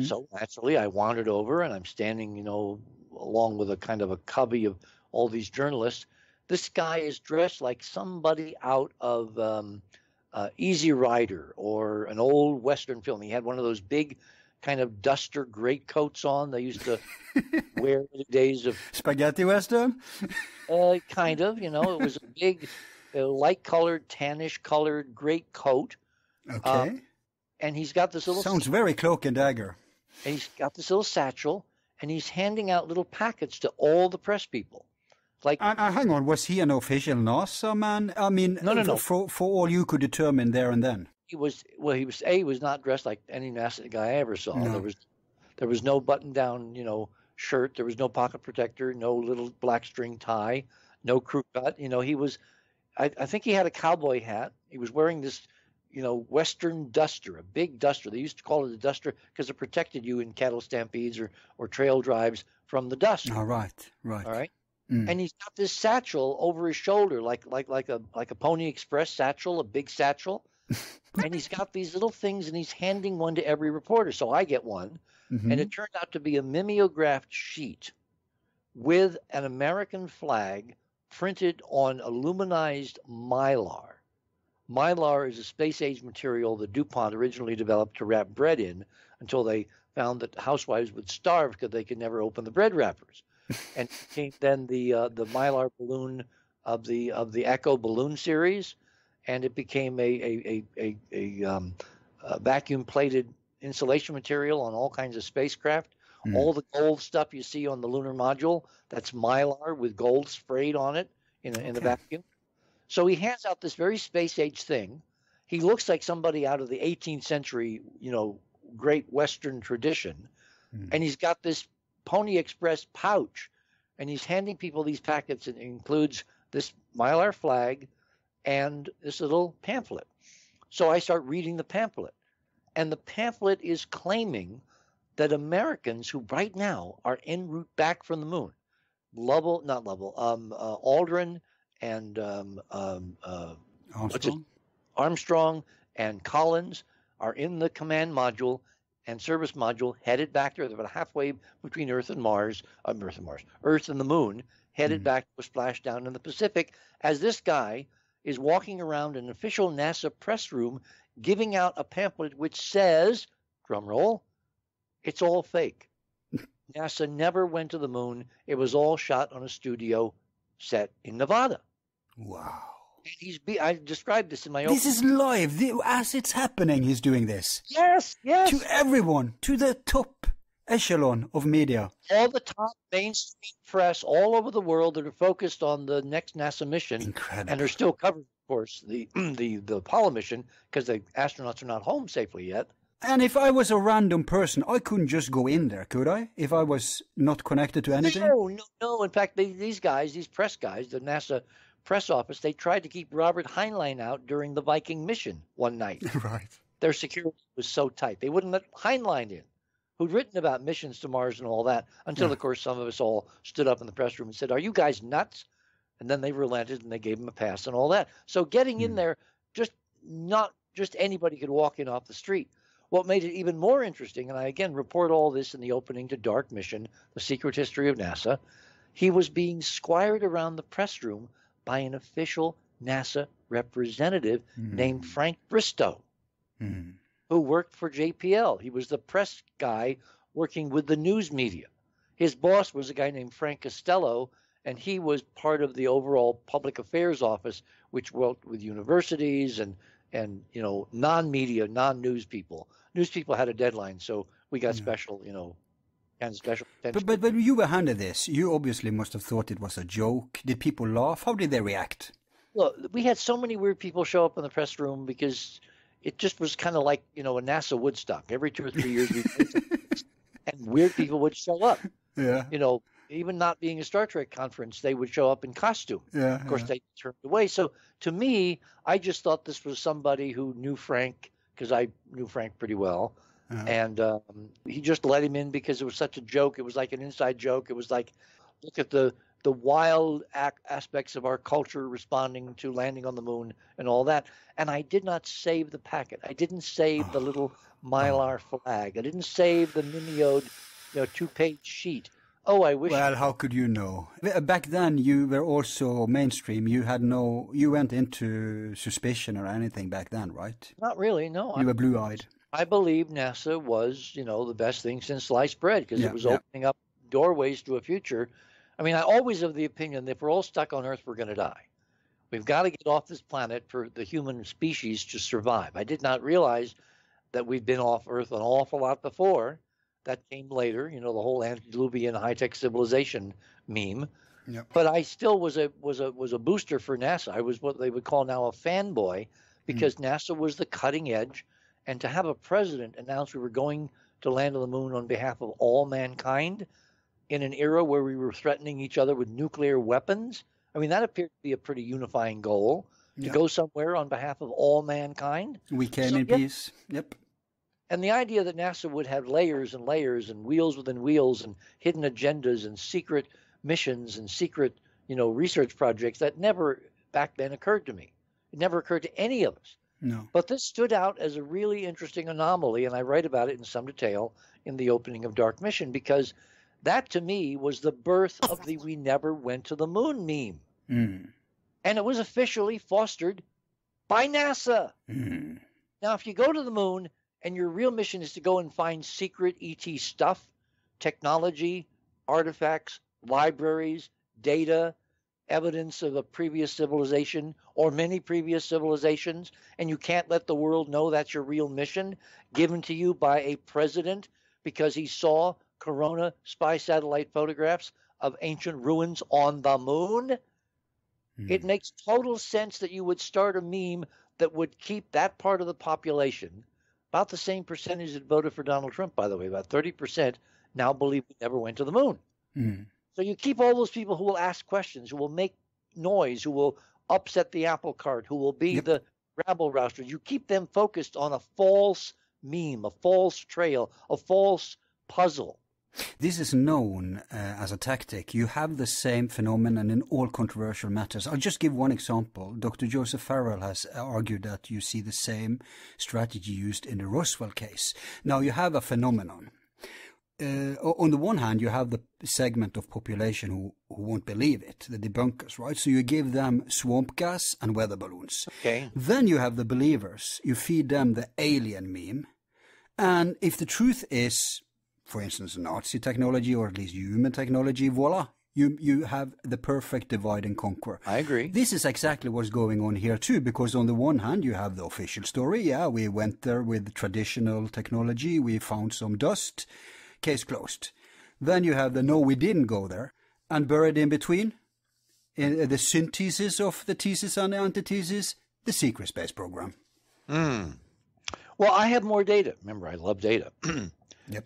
C: So naturally I wandered over and I'm standing, along with a kind of a covey of all these journalists. This guy is dressed like somebody out of Easy Rider or an old Western film. He had one of those big kind of duster greatcoats on they used to wear in the days of
B: spaghetti Western.
C: Kind of, it was a big a light-colored, tannish-colored great coat.
B: Okay.
C: And he's got this little...
B: Sounds very Cloak and Dagger.
C: And he's got this little satchel, and he's handing out little packets to all the press people. Like,
B: hang on, was he an official NASA man? I mean,
C: no.
B: For all you could determine there and then.
C: He was not dressed like any NASA guy I ever saw.
B: No.
C: There was no button-down, shirt. There was no pocket protector, no little black string tie, no crew cut. He was, I think he had a cowboy hat. He was wearing this, Western duster, a big duster. They used to call it a duster because it protected you in cattle stampedes or trail drives from the dust.
B: All right.
C: All right. Mm. And he's got this satchel over his shoulder, like a Pony Express satchel, a big satchel. And he's got these little things, and he's handing one to every reporter. So I get one, and it turned out to be a mimeographed sheet with an American flag printed on aluminized mylar. Mylar is a space-age material that DuPont originally developed to wrap bread in until they found that housewives would starve because they could never open the bread wrappers. And came then the Mylar balloon of the Echo balloon series, and it became a vacuum-plated insulation material on all kinds of spacecraft. Mm. All the gold stuff you see on the lunar module, that's Mylar with gold sprayed on it in the vacuum. So he hands out this very space-age thing. He looks like somebody out of the 18th century, great Western tradition. Mm. And he's got this Pony Express pouch, and he's handing people these packets. It includes this Mylar flag and this little pamphlet. So I start reading the pamphlet, and the pamphlet is claiming that Americans who right now are en route back from the moon, Aldrin and Armstrong and Collins are in the command module and service module headed back there. They're about halfway between Earth and the moon, headed back to a splashdown in the Pacific, as this guy is walking around an official NASA press room giving out a pamphlet which says, drum roll, it's all fake. NASA never went to the moon. It was all shot on a studio set in Nevada.
B: Wow.
C: I described this in my
B: This is live. As it's happening, he's doing this.
C: Yes.
B: To everyone, to the top echelon of media.
C: All the top mainstream press all over the world that are focused on the next NASA mission.
B: Incredible.
C: And are still covered, of course, the Apollo mission, because the astronauts are not home safely yet.
B: And if I was a random person, I couldn't just go in there, could I? If I was not connected to anything?
C: No. In fact, these press guys, the NASA press office, they tried to keep Robert Heinlein out during the Viking mission one night.
B: Right.
C: Their security was so tight. They wouldn't let Heinlein in, who'd written about missions to Mars and all that, until, of course, some of us all stood up in the press room and said, "Are you guys nuts?" And then they relented, and they gave him a pass and all that. So getting in there, not just anybody could walk in off the street. What made it even more interesting, and I again report all this in the opening to Dark Mission, The Secret History of NASA, he was being squired around the press room by an official NASA representative named Frank Bristow, who worked for JPL. He was the press guy working with the news media. His boss was a guy named Frank Costello, and he was part of the overall public affairs office, which worked with universities and non-media, non-news people. News people had a deadline, so we got special, kind of special attention.
B: But when you were handed this, you obviously must have thought it was a joke. Did people laugh? How did they react?
C: Look, we had so many weird people show up in the press room because it just was kind of like, a NASA Woodstock. Every 2 or 3 years, and weird people would show up.
B: Yeah.
C: Even not being a Star Trek conference, they would show up in costume. Yeah. Of course, they turned away. So to me, I just thought this was somebody who knew Frank, because I knew Frank pretty well. And he just let him in because it was such a joke. It was like an inside joke. It was like, look at the wild aspects of our culture responding to landing on the moon and all that. And I did not save the packet. I didn't save the little Mylar flag. I didn't save the mimeoed 2-page sheet. Oh, I wish.
B: Well, how could you know? Back then, you were also mainstream. You went into suspicion or anything back then, right?
C: Not really, no.
B: You were blue-eyed.
C: I believe NASA was, the best thing since sliced bread, because it was opening up doorways to a future. I mean, I always have the opinion that if we're all stuck on Earth, we're going to die. We've got to get off this planet for the human species to survive. I did not realize that we've been off Earth an awful lot before. That came later, the whole Antediluvian high-tech civilization meme.
B: Yep.
C: But I still was a booster for NASA. I was what they would call now a fanboy, because NASA was the cutting edge, and to have a president announce we were going to land on the moon on behalf of all mankind in an era where we were threatening each other with nuclear weapons. I mean, that appeared to be a pretty unifying goal, to go somewhere on behalf of all mankind.
B: We came in peace. Yep.
C: And the idea that NASA would have layers and layers and wheels within wheels and hidden agendas and secret missions and secret, research projects, that never back then occurred to me. It never occurred to any of us.
B: No.
C: But this stood out as a really interesting anomaly, and I write about it in some detail in the opening of Dark Mission, because that to me was the birth of the "we never went to the moon" meme. And it was officially fostered by NASA. Now, if you go to the moon and your real mission is to go and find secret ET stuff, technology, artifacts, libraries, data, evidence of a previous civilization or many previous civilizations, and you can't let the world know that's your real mission, given to you by a president because he saw Corona spy satellite photographs of ancient ruins on the moon, it makes total sense that you would start a meme that would keep that part of the population, about the same percentage that voted for Donald Trump, by the way, about 30% now believe we never went to the moon. So you keep all those people who will ask questions, who will make noise, who will upset the apple cart, who will be the rabble rousters. You keep them focused on a false meme, a false trail, a false puzzle.
B: This is known as a tactic. You have the same phenomenon in all controversial matters. I'll just give one example. Dr. Joseph Farrell has argued that you see the same strategy used in the Roswell case. Now, you have a phenomenon. On the one hand, you have the segment of population who won't believe it, the debunkers, right? So you give them swamp gas and weather balloons.
C: Okay.
B: Then you have the believers. You feed them the alien meme. And if the truth is, for instance, Nazi technology or at least human technology, voila, you have the perfect divide and conquer.
C: I agree.
B: This is exactly what's going on here too, because on the one hand, you have the official story. Yeah, we went there with traditional technology. We found some dust. Case closed. Then you have the no, we didn't go there, and buried in between, in the synthesis of the thesis and the antithesis, the secret space program.
C: Well, I have more data. Remember, I love data.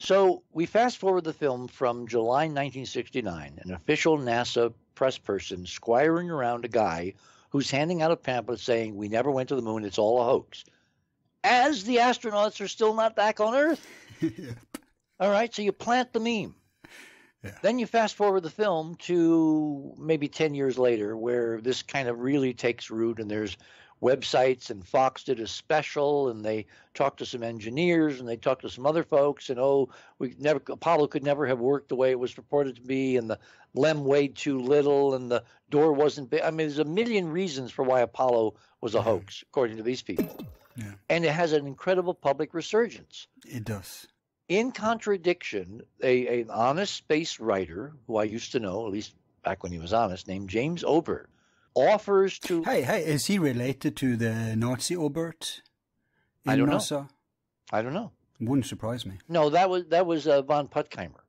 C: So we fast forward the film from July 1969, an official NASA press person squiring around a guy who's handing out a pamphlet saying, "We never went to the moon, it's all a hoax," as the astronauts are still not back on Earth. All right, so you plant the meme. Then you fast forward the film to maybe 10 years later, where this kind of really takes root, and there's websites, and Fox did a special, and they talked to some engineers, and they talked to some other folks, and Apollo could never have worked the way it was purported to be, and the LEM weighed too little, and the door wasn't big. I mean, there's a million reasons for why Apollo was a hoax, according to these people. And it has an incredible public resurgence.
B: It does.
C: In contradiction, an honest space writer, who I used to know, at least back when he was honest, named James Ober, offers to...
B: Hey, is he related to the Nazi Obert in
C: I don't
B: NASA?
C: know. I don't know.
B: Wouldn't surprise me.
C: No, that was von Puttgeimer.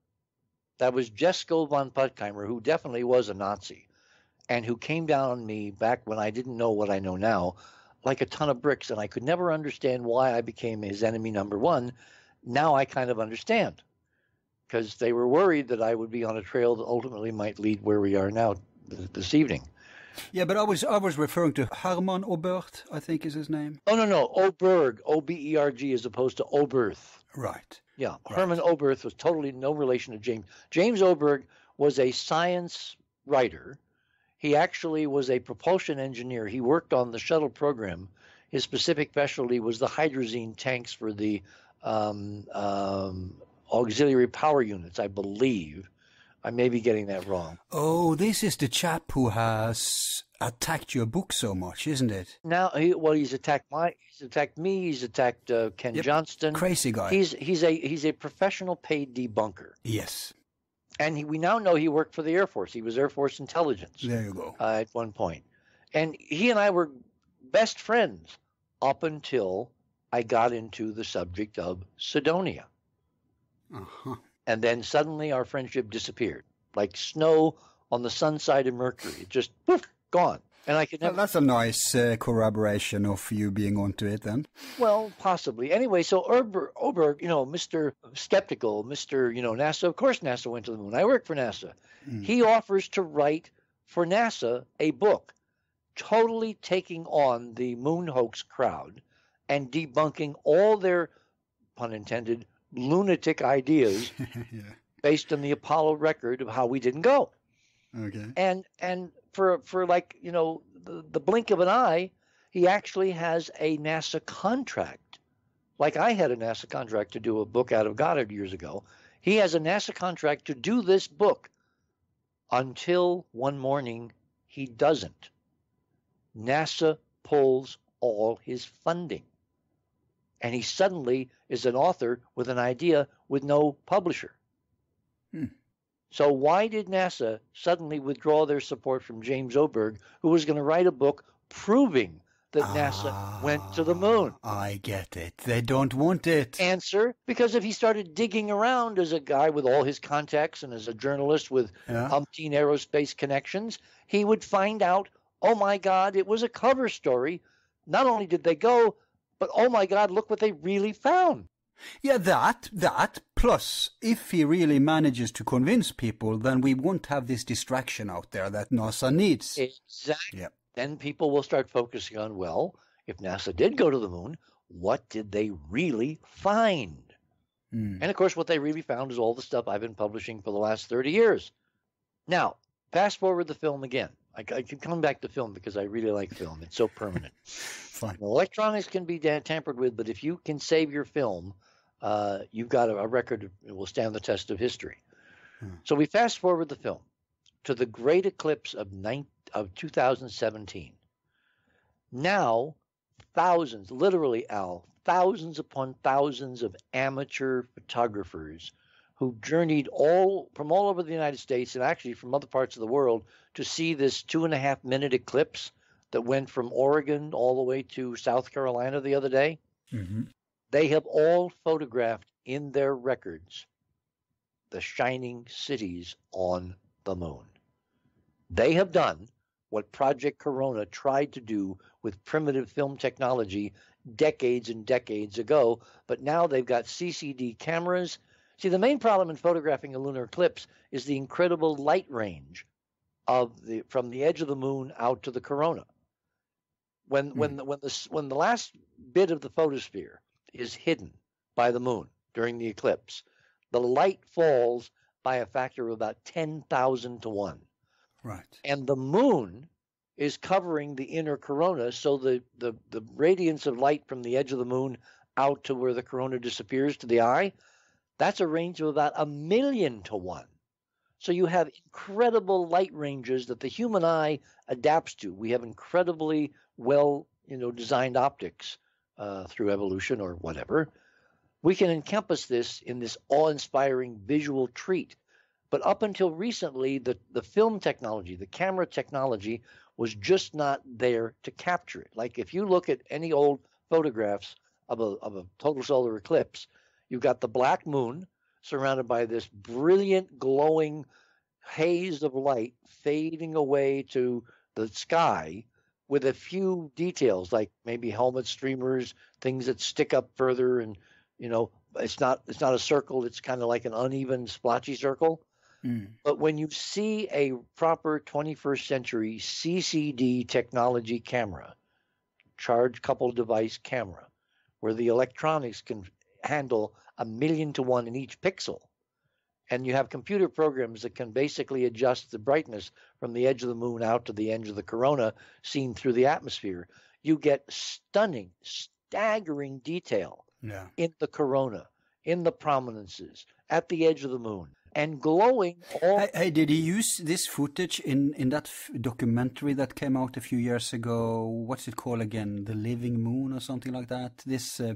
C: That was Jesko von Puttgeimer, who definitely was a Nazi, and who came down on me back when I didn't know what I know now, like a ton of bricks, and I could never understand why I became his enemy number one. Now I kind of understand, because they were worried that I would be on a trail that ultimately might lead where we are now this evening.
B: Yeah, but I was referring to Hermann Obert, I think is his name.
C: Oh, no, Oberg, O-B-E-R-G, as opposed to Oberth.
B: Right.
C: Yeah, right. Hermann Oberth was totally no relation to James. James Oberg was a science writer. He actually was a propulsion engineer. He worked on the shuttle program. His specific specialty was the hydrazine tanks for the auxiliary power units, I believe. I may be getting that wrong.
B: Oh, this is the chap who has attacked your book so much, isn't it?
C: Now, he's attacked me. He's attacked Ken Johnston.
B: Crazy guy.
C: He's a professional paid debunker.
B: Yes.
C: And we now know he worked for the Air Force. He was Air Force intelligence.
B: There you go.
C: At one point. And he and I were best friends up until I got into the subject of Cydonia.
B: Uh-huh.
C: And then suddenly our friendship disappeared, like snow on the sun side of Mercury. It just, poof, gone. And I could never...
B: Well, that's a nice corroboration of you being onto it then.
C: Well, possibly. Anyway, so Oberg, Mr. Skeptical, Mr. NASA, of course NASA went to the moon. I work for NASA. He offers to write for NASA a book totally taking on the moon hoax crowd and debunking all their, pun intended, lunatic ideas based on the Apollo record of how we didn't go.
B: Okay.
C: And for like, the blink of an eye, he actually has a NASA contract. Like I had a NASA contract to do a book out of Goddard years ago. He has a NASA contract to do this book until one morning he doesn't. NASA pulls all his funding. And he suddenly is an author with an idea with no publisher. So why did NASA suddenly withdraw their support from James Oberg, who was going to write a book proving that NASA went to the moon?
B: I get it. They don't want it.
C: Answer, because if he started digging around as a guy with all his contacts and as a journalist with umpteen aerospace connections, he would find out, oh my God, it was a cover story. Not only did they go, but oh my God, look what they really found.
B: Yeah, that, plus if he really manages to convince people, then we won't have this distraction out there that NASA needs.
C: Exactly.
B: Yep.
C: Then people will start focusing on, well, if NASA did go to the moon, what did they really find? And of course, what they really found is all the stuff I've been publishing for the last 30 years. Now, fast forward the film again. I keep coming back to film because I really like film. It's so permanent.
B: Fine.
C: Electronics can be tampered with, but if you can save your film, you've got a record that will stand the test of history. So we fast forward the film to the great eclipse of 2017. Now, thousands, literally, Al, thousands upon thousands of amateur photographers who journeyed from all over the United States and actually from other parts of the world to see this 2.5-minute eclipse that went from Oregon all the way to South Carolina the other day. They have all photographed in their records the shining cities on the moon. They have done what Project Corona tried to do with primitive film technology decades and decades ago, but now they've got CCD cameras. See, the main problem in photographing a lunar eclipse is the incredible light range from the edge of the moon out to the corona. When the last bit of the photosphere is hidden by the moon during the eclipse, the light falls by a factor of about 10,000 to 1.
B: Right.
C: And the moon is covering the inner corona, so the radiance of light from the edge of the moon out to where the corona disappears to the eye, that's a range of about 1,000,000 to 1. So you have incredible light ranges that the human eye adapts to. We have incredibly well, designed optics through evolution or whatever. We can encompass this in this awe-inspiring visual treat. But up until recently, the film technology, the camera technology, was just not there to capture it. Like if you look at any old photographs of a total solar eclipse, you've got the black moon surrounded by this brilliant glowing haze of light fading away to the sky with a few details like maybe helmet streamers, things that stick up further, and it's not a circle, it's kind of like an uneven splotchy circle. But when you see a proper 21st century CCD technology camera, charge coupled device camera, where the electronics can handle 1,000,000 to 1 in each pixel, and you have computer programs that can basically adjust the brightness from the edge of the moon out to the edge of the corona seen through the atmosphere, you get stunning, staggering detail in the corona, in the prominences, at the edge of the moon. And glowing all...
B: Hey, did he use this footage in that documentary that came out a few years ago? What's it called again? The Living Moon or something like that? This, I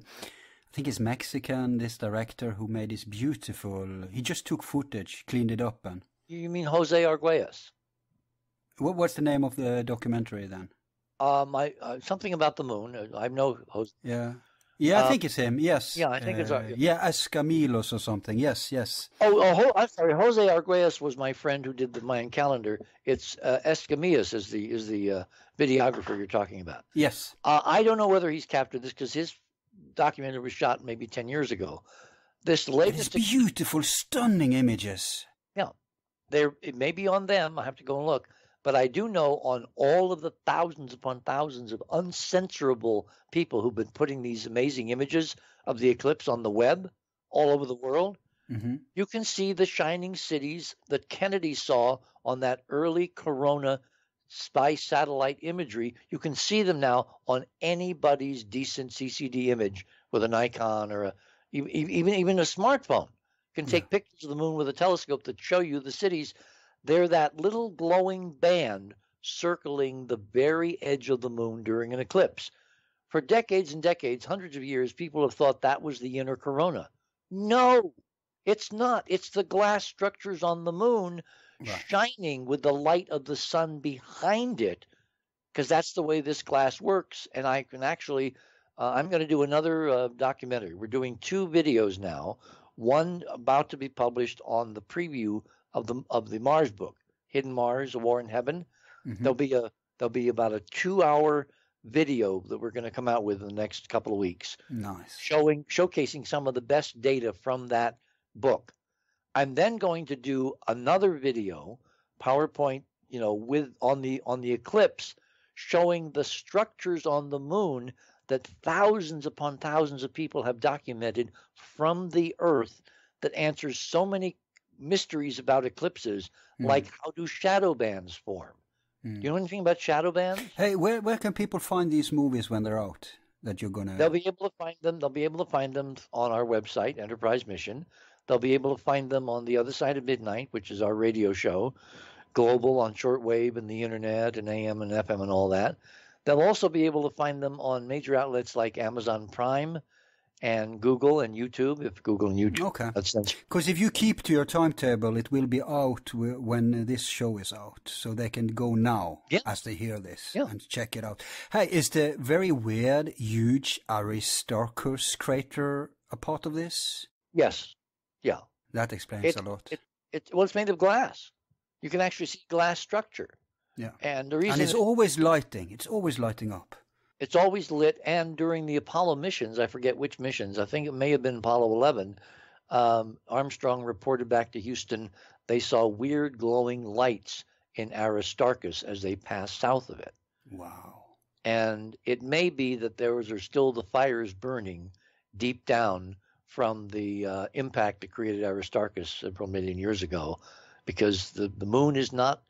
B: think it's Mexican, this director who made this beautiful... He just took footage, cleaned it up and...
C: You mean Jose Arguelles?
B: What's the name of the documentary then?
C: Something about the moon. I know Jose.
B: Yeah. Yeah, I think it's him. Yes.
C: Yeah, I think it's
B: Escamilos or something. Yes.
C: I'm sorry. Jose Arguelles was my friend who did the Mayan calendar. It's Escamias is the videographer you're talking about.
B: Yes.
C: I don't know whether he's captured this because his documentary was shot maybe 10 years ago. This latest,
B: it's beautiful, stunning images.
C: Yeah, it may be on them. I have to go and look. But I do know on all of the thousands upon thousands of uncensorable people who've been putting these amazing images of the eclipse on the web all over the world, you can see the shining cities that Kennedy saw on that early Corona spy satellite imagery. You can see them now on anybody's decent CCD image with an icon or even a smartphone. You can take pictures of the moon with a telescope that show you the cities. They're that little glowing band circling the very edge of the moon during an eclipse. For decades and decades, hundreds of years, people have thought that was the inner corona. No, it's not. It's the glass structures on the moon shining with the light of the sun behind it, because that's the way this glass works. And I can actually, I'm going to do another documentary. We're doing 2 videos now, one about to be published on the preview of the Mars book, Hidden Mars: A War in Heaven. There'll be about a 2-hour video that we're going to come out with in the next couple of weeks.
B: Nice.
C: Showcasing some of the best data from that book. I'm then going to do another video, PowerPoint, on the eclipse, showing the structures on the moon that thousands upon thousands of people have documented from the Earth that answers so many mysteries about eclipses, like how do shadow bands form? Do you know anything about shadow bands?
B: Hey, where can people find these movies when they're out? That you're gonna?
C: They'll be able to find them. They'll be able to find them on our website, Enterprise Mission. They'll be able to find them on The Other Side of Midnight, which is our radio show, global on shortwave and the internet and AM and FM and all that. They'll also be able to find them on major outlets like Amazon Prime and Google and YouTube, if Google and YouTube.
B: Okay. Because if you keep to your timetable, it will be out when this show is out. So they can go now as they hear this and check it out. Hey, is the very weird, huge Aristarchus crater a part of this?
C: Yes. Yeah.
B: That explains a lot.
C: It's made of glass. You can actually see glass structure.
B: Yeah.
C: And the reason
B: it's always lighting. It's always lighting up.
C: It's always lit, and during the Apollo missions, I forget which missions, I think it may have been Apollo 11, Armstrong reported back to Houston they saw weird glowing lights in Aristarchus as they passed south of it.
B: Wow.
C: And it may be that there are still the fires burning deep down from the impact that created Aristarchus several million years ago, because the moon is not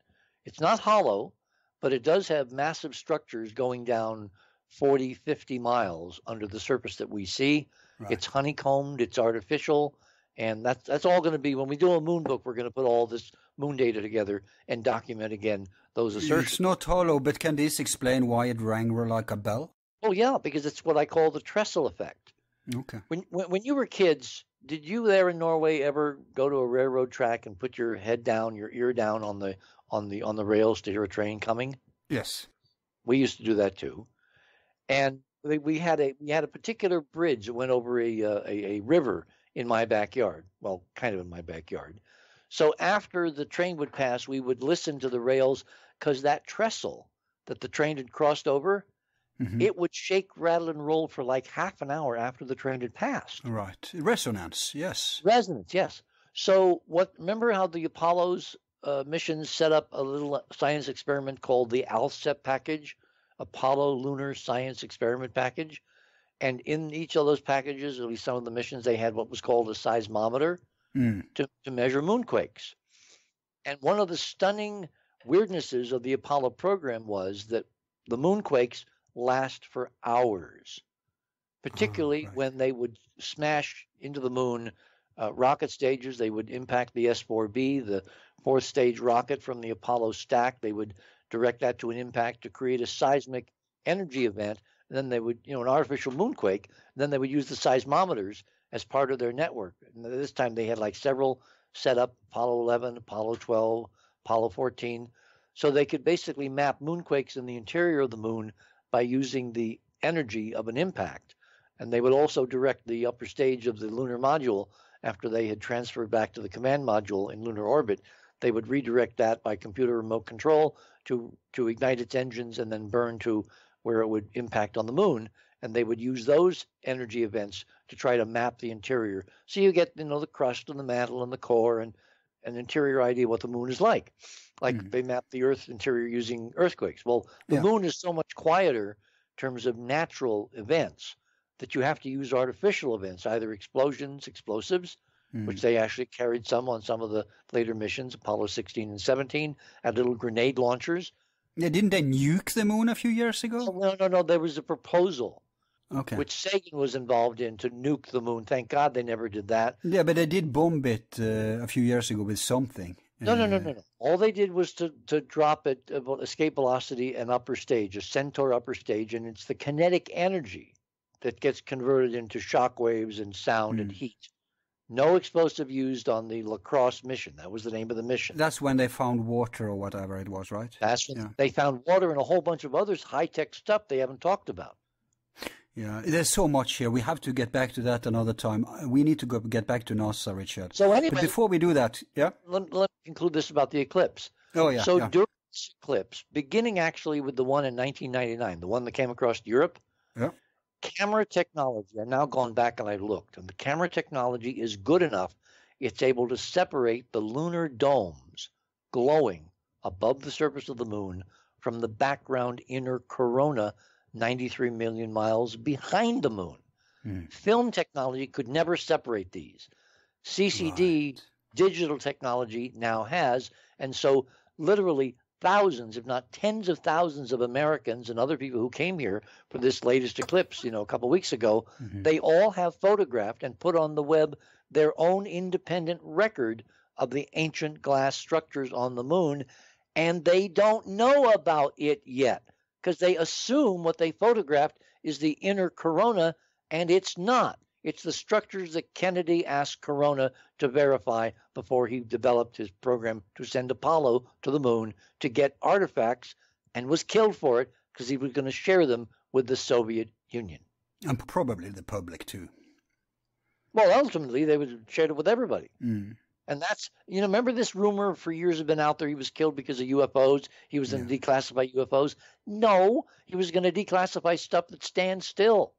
C: hollow, but it does have massive structures going down 40, 50 miles under the surface that we see. Right. It's honeycombed, it's artificial, and that's all going to be, when we do a moon book, we're going to put all this moon data together and document again those assertions.
B: It's not hollow, but can this explain why it rang like a bell?
C: Oh yeah, because it's what I call the trestle effect.
B: Okay.
C: When you were kids, did you there in Norway ever go to a railroad track and put your head down, your ear down on the rails to hear a train coming?
B: Yes.
C: We used to do that too. And we had a particular bridge that went over a river in my backyard. Well, kind of in my backyard. So after the train would pass, we would listen to the rails, because that trestle that the train had crossed over, it would shake, rattle, and roll for like half an hour after the train had passed.
B: Right. Resonance, yes.
C: Resonance, yes. So remember how the Apollo's missions set up a little science experiment called the ALSEP package? Apollo Lunar Science Experiment Package. And in each of those packages, at least some of the missions, they had what was called a seismometer to measure moonquakes. And one of the stunning weirdnesses of the Apollo program was that the moonquakes last for hours, particularly when they would smash into the moon rocket stages. They would impact the S-4B, the 4th stage rocket from the Apollo stack. They would direct that to an impact to create a seismic energy event. And then they would, an artificial moonquake. Then they would use the seismometers as part of their network. And this time they had like several set up, Apollo 11, Apollo 12, Apollo 14. So they could basically map moonquakes in the interior of the moon by using the energy of an impact. And they would also direct the upper stage of the lunar module after they had transferred back to the command module in lunar orbit. They would redirect that by computer remote control to ignite its engines and then burn to where it would impact on the moon. And they would use those energy events to try to map the interior. So you get, the crust and the mantle and the core and an interior idea what the moon is like. Like they map the Earth's interior using earthquakes. Well, the moon is so much quieter in terms of natural events that you have to use artificial events, either explosions, explosives, which they actually carried some on some of the later missions, Apollo 16 and 17, at little grenade launchers.
B: Yeah, didn't they nuke the moon a few years ago?
C: No. There was a proposal,
B: which
C: Sagan was involved in, to nuke the moon. Thank God they never did that.
B: Yeah, but they did bomb it a few years ago with something.
C: No. All they did was to drop it about escape velocity and upper stage, a Centaur upper stage, and it's the kinetic energy that gets converted into shock waves and sound and heat. No explosive used on the Lacrosse mission. That was the name of the mission.
B: That's when they found water or whatever it was, right?
C: That's when they found water and a whole bunch of other high-tech stuff they haven't talked about.
B: Yeah, there's so much here. We have to get back to that another time. We need to get back to NASA, Richard.
C: So anyway,
B: but before we do that,
C: let me conclude this about the eclipse.
B: Oh, yeah.
C: So during this eclipse, beginning actually with the one in 1999, the one that came across Europe, camera technology, I've now gone back and I looked, and the camera technology is good enough. It's able to separate the lunar domes glowing above the surface of the moon from the background inner corona 93 million miles behind the moon. Film technology could never separate these. CCD digital technology now has, and so literally thousands, if not tens of thousands of Americans and other people who came here for this latest eclipse, a couple of weeks ago, they all have photographed and put on the web their own independent record of the ancient glass structures on the moon, and they don't know about it yet, because they assume what they photographed is the inner corona, and it's not. It's the structures that Kennedy asked Corona to verify before he developed his program to send Apollo to the moon to get artifacts, and was killed for it because he was going to share them with the Soviet Union.
B: And probably the public, too.
C: Well, ultimately, they would share it with everybody. And that's, remember this rumor for years have been out there, he was killed because of UFOs, he was going to declassify UFOs? No, he was going to declassify stuff that stands still.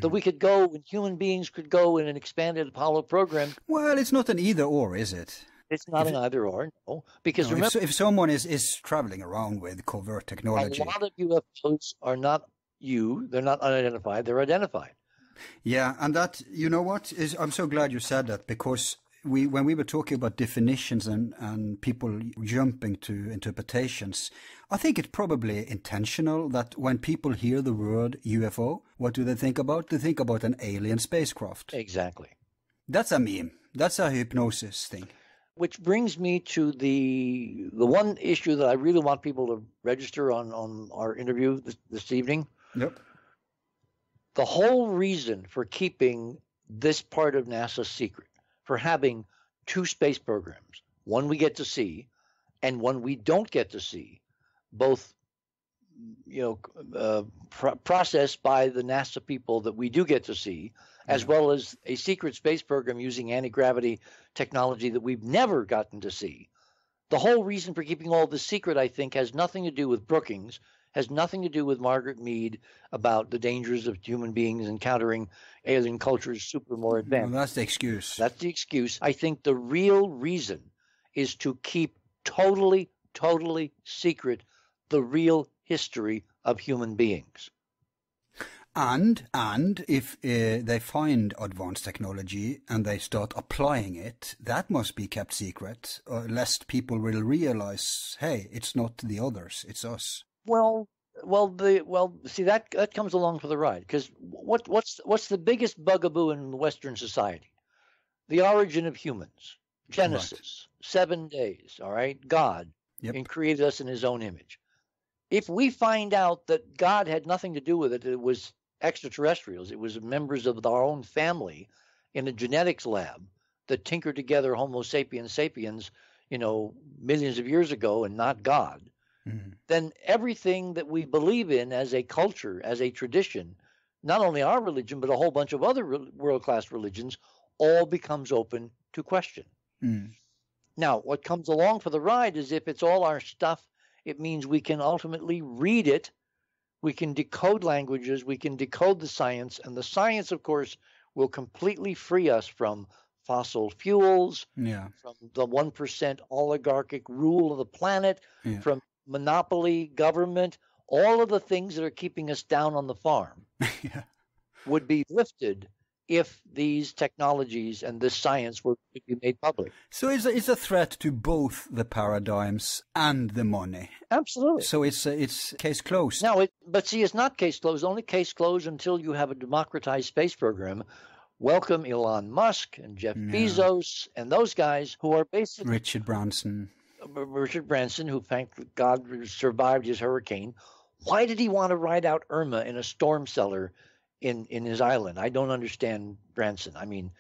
C: That we could go, and human beings could go in an expanded Apollo program.
B: Well, it's not an either-or, is it?
C: It's not an either-or, no. Because remember,
B: if someone is traveling around with covert technology...
C: A lot of UFOs are not they're not unidentified, they're identified.
B: Yeah, and that, you know what, I'm so glad you said that, because when we were talking about definitions and people jumping to interpretations, I think it's probably intentional that when people hear the word UFO, what do they think about? They think about an alien spacecraft.
C: Exactly.
B: That's a meme. That's a hypnosis thing.
C: Which brings me to the one issue that I really want people to register on our interview this evening.
B: Yep.
C: The whole reason for keeping this part of NASA secret, for having two space programs, one we get to see and one we don't get to see, both processed by the NASA people that we do get to see, as well as a secret space program using anti-gravity technology that we've never gotten to see. The whole reason for keeping all this secret, I think, has nothing to do with Brookings, has nothing to do with Margaret Mead about the dangers of human beings encountering alien cultures super more advanced.
B: Well, that's the excuse.
C: That's the excuse. I think the real reason is to keep totally secret the real history of human beings.
B: And if they find advanced technology and they start applying it, that must be kept secret, lest people will realize, hey, it's not the others, it's us.
C: Well, see, that comes along for the ride, because what's the biggest bugaboo in Western society? The origin of humans, Genesis, 7 days. All right, God and created us in His own image. If we find out that God had nothing to do with it, it was extraterrestrials, it was members of our own family in a genetics lab that tinkered together Homo sapiens sapiens, millions of years ago, and not God. then everything that we believe in as a culture, as a tradition, not only our religion, but a whole bunch of other world-class religions, all becomes open to question. Now, what comes along for the ride is if it's all our stuff, it means we can ultimately read it. We can decode languages. We can decode the science. And the science, of course, will completely free us from fossil fuels, from the 1% oligarchic rule of the planet, from monopoly government. All of the things that are keeping us down on the farm would be lifted if these technologies and this science were to be made public.
B: So it's a threat to both the paradigms and the money.
C: Absolutely.
B: So it's case closed.
C: Now, but see, it's not case closed. Only case closed until you have a democratized space program. Welcome Elon Musk and Jeff Bezos and those guys who are basically
B: Richard Branson,
C: who, thank God, survived his hurricane. Why did he want to ride out Irma in a storm cellar in his island? I don't understand Branson. I mean,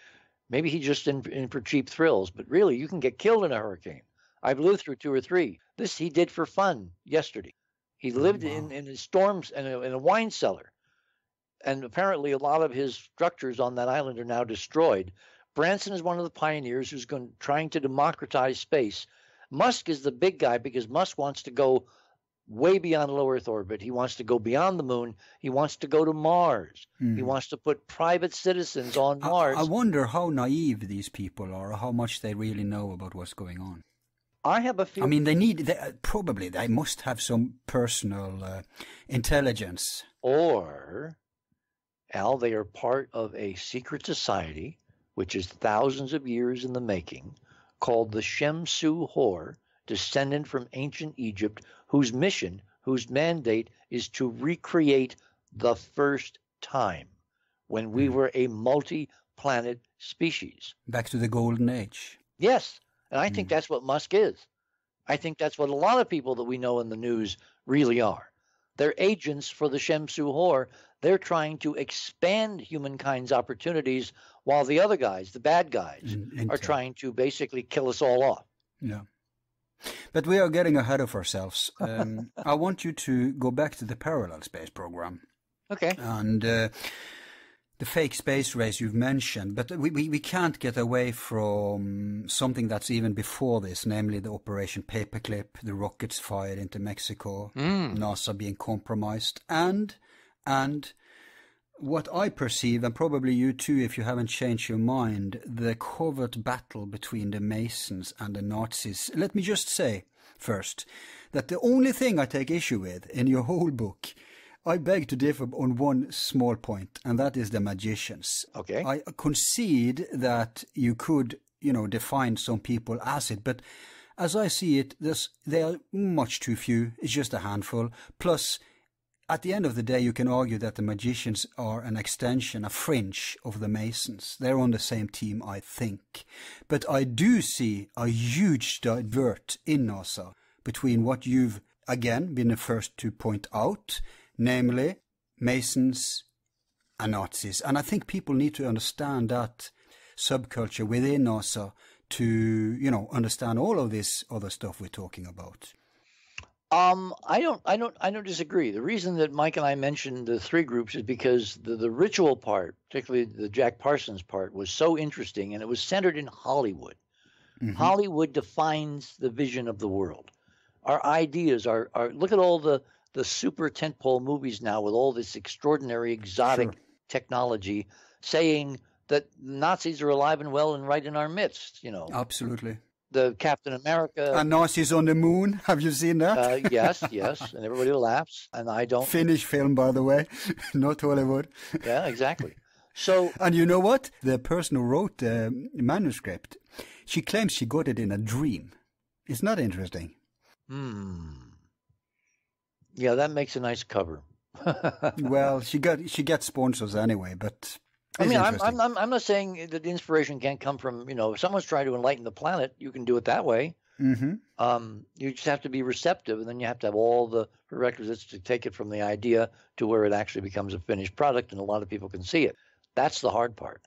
C: maybe he's just in for cheap thrills, but really, you can get killed in a hurricane. I've lived through 2 or 3. This he did for fun yesterday. He lived in his storms in a wine cellar. And apparently a lot of his structures on that island are now destroyed. Branson is one of the pioneers who's trying to democratize space. Musk is the big guy because Musk wants to go way beyond low Earth orbit. He wants to go beyond the moon. He wants to go to Mars. He wants to put private citizens on Mars.
B: I wonder how naive these people are, or how much they really know about what's going on.
C: I have a feeling.
B: I mean, they must have some personal intelligence.
C: Or, Al, they are part of a secret society, which is thousands of years in the making, called the Shem-Su-Hor, descendant from ancient Egypt, whose mission, whose mandate is to recreate the first time when we were a multi-planet species.
B: Back to the golden age.
C: Yes, and I think that's what Musk is. I think that's what a lot of people that we know in the news really are. They're agents for the Shem-Su-Hor. They're trying to expand humankind's opportunities while the other guys, the bad guys, are trying to basically kill us all off.
B: Yeah. But we are getting ahead of ourselves. I want you to go back to the parallel space program.
C: Okay.
B: And the fake space race you've mentioned, but we can't get away from something that's even before this, namely the Operation Paperclip, the rockets fired into Mexico, NASA being compromised, and what I perceive, and probably you too if you haven't changed your mind, the covert battle between the Masons and the Nazis. Let me just say first that the only thing I take issue with in your whole book, I beg to differ on one small point, and that is the magicians.
C: Okay.
B: I concede that you could, define some people as it, but as I see it, they are much too few. It's just a handful. Plus, at the end of the day, you can argue that the magicians are an extension, a fringe of the Masons. They're on the same team, I think. But I do see a huge divert in NASA between what you've, again, been the first to point out, namely Masons and Nazis. And I think people need to understand that subculture within NASA to, understand all of this other stuff we're talking about.
C: I don't disagree. The reason that Mike and I mentioned the 3 groups is because the ritual part, particularly the Jack Parsons part, was so interesting, and it was centered in Hollywood. Hollywood defines the vision of the world. Our ideas are look at all the super tentpole movies now with all this extraordinary exotic technology saying that Nazis are alive and well and right in our midst,
B: Absolutely.
C: The Captain America.
B: And Nazis on the moon. Have you seen that?
C: Yes. And everybody laughs. And I don't.
B: Finnish film, by the way. Not Hollywood.
C: Yeah, exactly. So.
B: And you know what? The person who wrote the manuscript, she claims she got it in a dream. It's not interesting.
C: Yeah, that makes a nice cover.
B: Well, she gets sponsors anyway, but
C: I mean, I'm not saying that the inspiration can't come from, if someone's trying to enlighten the planet, you can do it that way. You just have to be receptive, and then you have to have all the prerequisites to take it from the idea to where it actually becomes a finished product, and a lot of people can see it. That's the hard part.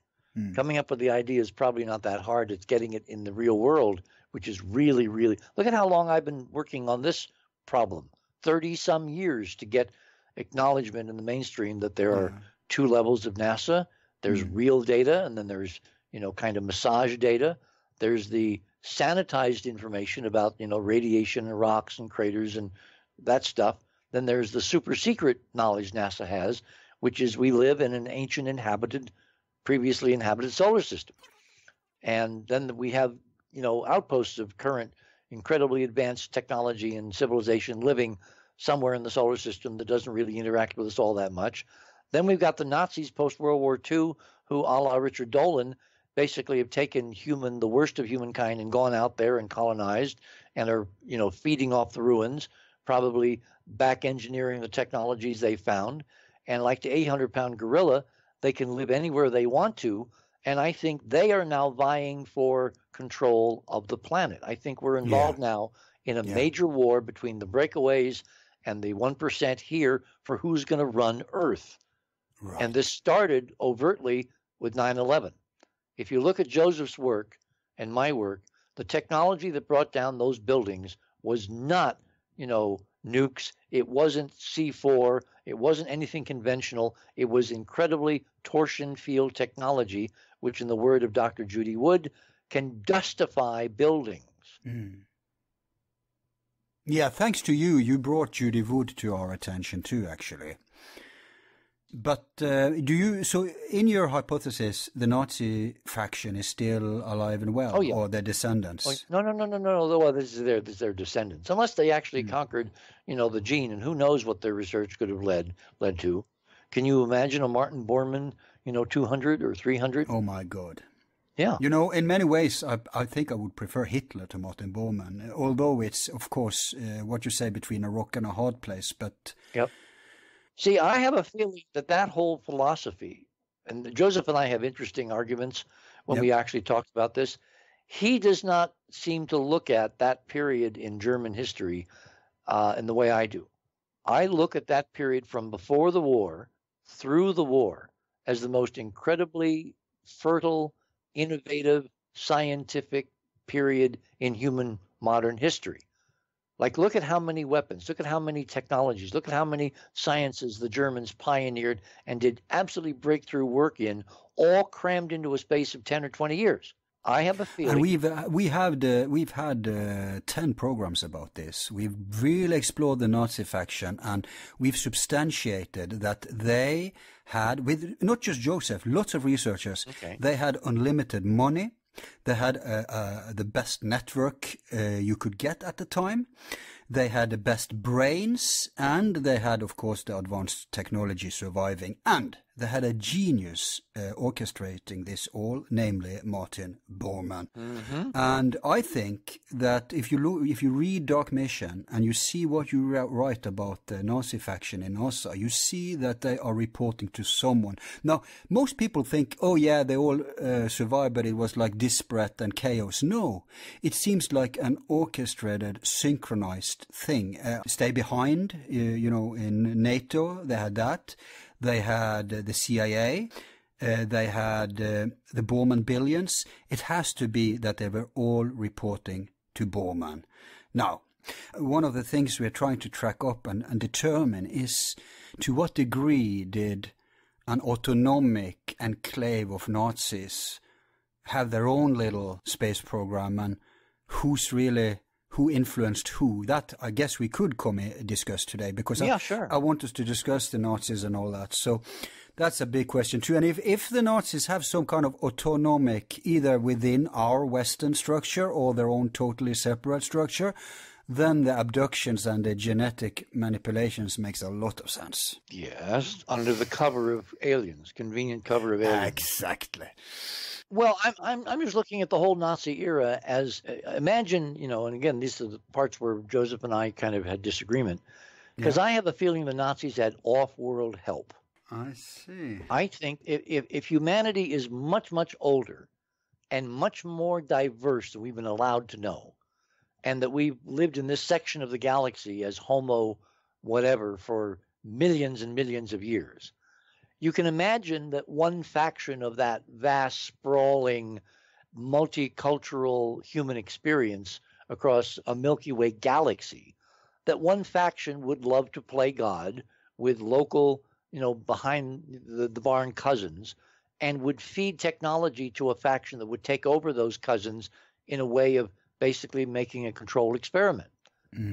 C: Coming up with the idea is probably not that hard. It's getting it in the real world, which is really, really. Look at how long I've been working on this problem. 30-some years to get acknowledgement in the mainstream that there are two levels of NASA. There's real data, and then there's, kind of massage data. There's the sanitized information about, radiation and rocks and craters and that stuff. Then there's the super secret knowledge NASA has, which is we live in an ancient previously inhabited solar system. And then we have, outposts of current incredibly advanced technology and civilization living somewhere in the solar system that doesn't really interact with us all that much. Then we've got the Nazis post-World War II, who, a la Richard Hoagland, basically have taken the worst of humankind and gone out there and colonized and are, feeding off the ruins, probably back engineering the technologies they found. And like the 800-pound gorilla, they can live anywhere they want to. And I think they are now vying for control of the planet. I think we're involved now in a major war between the breakaways and the 1% here for who's going to run Earth. Right. And this started overtly with 9/11. If you look at Joseph's work and my work, the technology that brought down those buildings was not, nukes. It wasn't C4. It wasn't anything conventional. It was incredibly torsion field technology, which in the word of Dr. Judy Wood, can dustify buildings.
B: Yeah, thanks to you. You brought Judy Wood to our attention too, actually. But so in your hypothesis, the Nazi faction is still alive and well, or their descendants?
C: No. Well, this is their descendants, unless they actually conquered, the gene, and who knows what their research could have led to. Can you imagine a Martin Bormann, 200 or 300?
B: Oh my God.
C: Yeah.
B: In many ways, I think I would prefer Hitler to Martin Bormann, although it's, of course, what you say, between a rock and a hard place, but...
C: Yep. See, I have a feeling that whole philosophy, and Joseph and I have interesting arguments when we actually talked about this, he does not seem to look at that period in German history in the way I do. I look at that period from before the war through the war as the most incredibly fertile, innovative, scientific period in human modern history. Like, look at how many weapons, look at how many technologies, look at how many sciences the Germans pioneered and did absolutely breakthrough work in, all crammed into a space of 10 or 20 years. I have a feeling.
B: And we've had 10 programs about this. We've really explored the Nazi faction, and we've substantiated that they had, with not just Joseph, lots of researchers, they had unlimited money. They had the best network you could get at the time. They had the best brains, and they had, of course, the advanced technology surviving. And they had a genius orchestrating this all, namely Martin Bormann. And I think that if you read Dark Mission and you see what you write about the Nazi faction in NASA, you see that they are reporting to someone. Now, most people think, oh yeah, they all survived, but it was like disparate and chaos. No, it seems like an orchestrated, synchronized thing. Stay behind, in NATO, they had that. They had the CIA, they had the Bormann billions. It has to be that they were all reporting to Bormann. Now, one of the things we're trying to track up and determine is to what degree did an autonomic enclave of Nazis have their own little space program, and who influenced who? That, I guess, we could discuss today, because I want us to discuss the Nazis and all that. So that's a big question too. And if the Nazis have some kind of autonomic, either within our Western structure or their own totally separate structure, then the abductions and the genetic manipulations makes a lot of sense.
C: Yes, under the cover of aliens, convenient cover of aliens.
B: Exactly.
C: Well, I'm just looking at the whole Nazi era as, imagine, and again, these are the parts where Joseph and I kind of had disagreement, because I have a feeling the Nazis had off-world help.
B: I see.
C: I think if humanity is much, much older and much more diverse than we've been allowed to know, and that we've lived in this section of the galaxy as Homo whatever for millions and millions of years, you can imagine that one faction of that vast, sprawling, multicultural human experience across a Milky Way galaxy, that one faction would love to play God with local, behind the barn cousins, and would feed technology to a faction that would take over those cousins in a way of basically making a controlled experiment.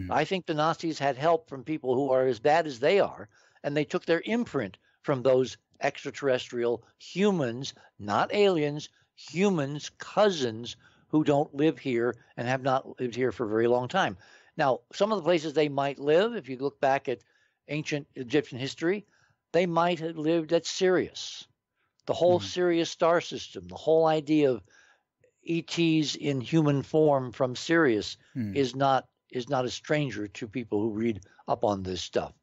C: I think the Nazis had help from people who are as bad as they are, and they took their imprint from those extraterrestrial humans, not aliens, humans, cousins who don't live here and have not lived here for a very long time. Now, some of the places they might live, if you look back at ancient Egyptian history, they might have lived at Sirius. The whole Sirius star system, the whole idea of ETs in human form from Sirius is not a stranger to people who read up on this stuff.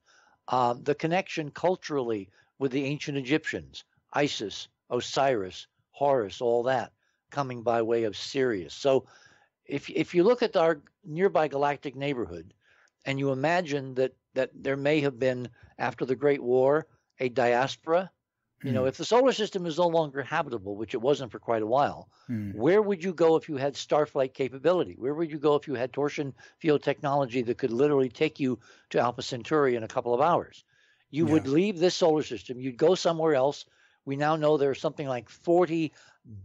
C: The connection culturally with the ancient Egyptians, Isis, Osiris, Horus, all that coming by way of Sirius. So if you look at our nearby galactic neighborhood and you imagine that there may have been, after the Great War, a diaspora, if the solar system is no longer habitable, which it wasn't for quite a while, where would you go if you had starflight capability? Where would you go if you had torsion field technology that could literally take you to Alpha Centauri in a couple of hours? You would leave this solar system. You'd go somewhere else. We now know there are something like 40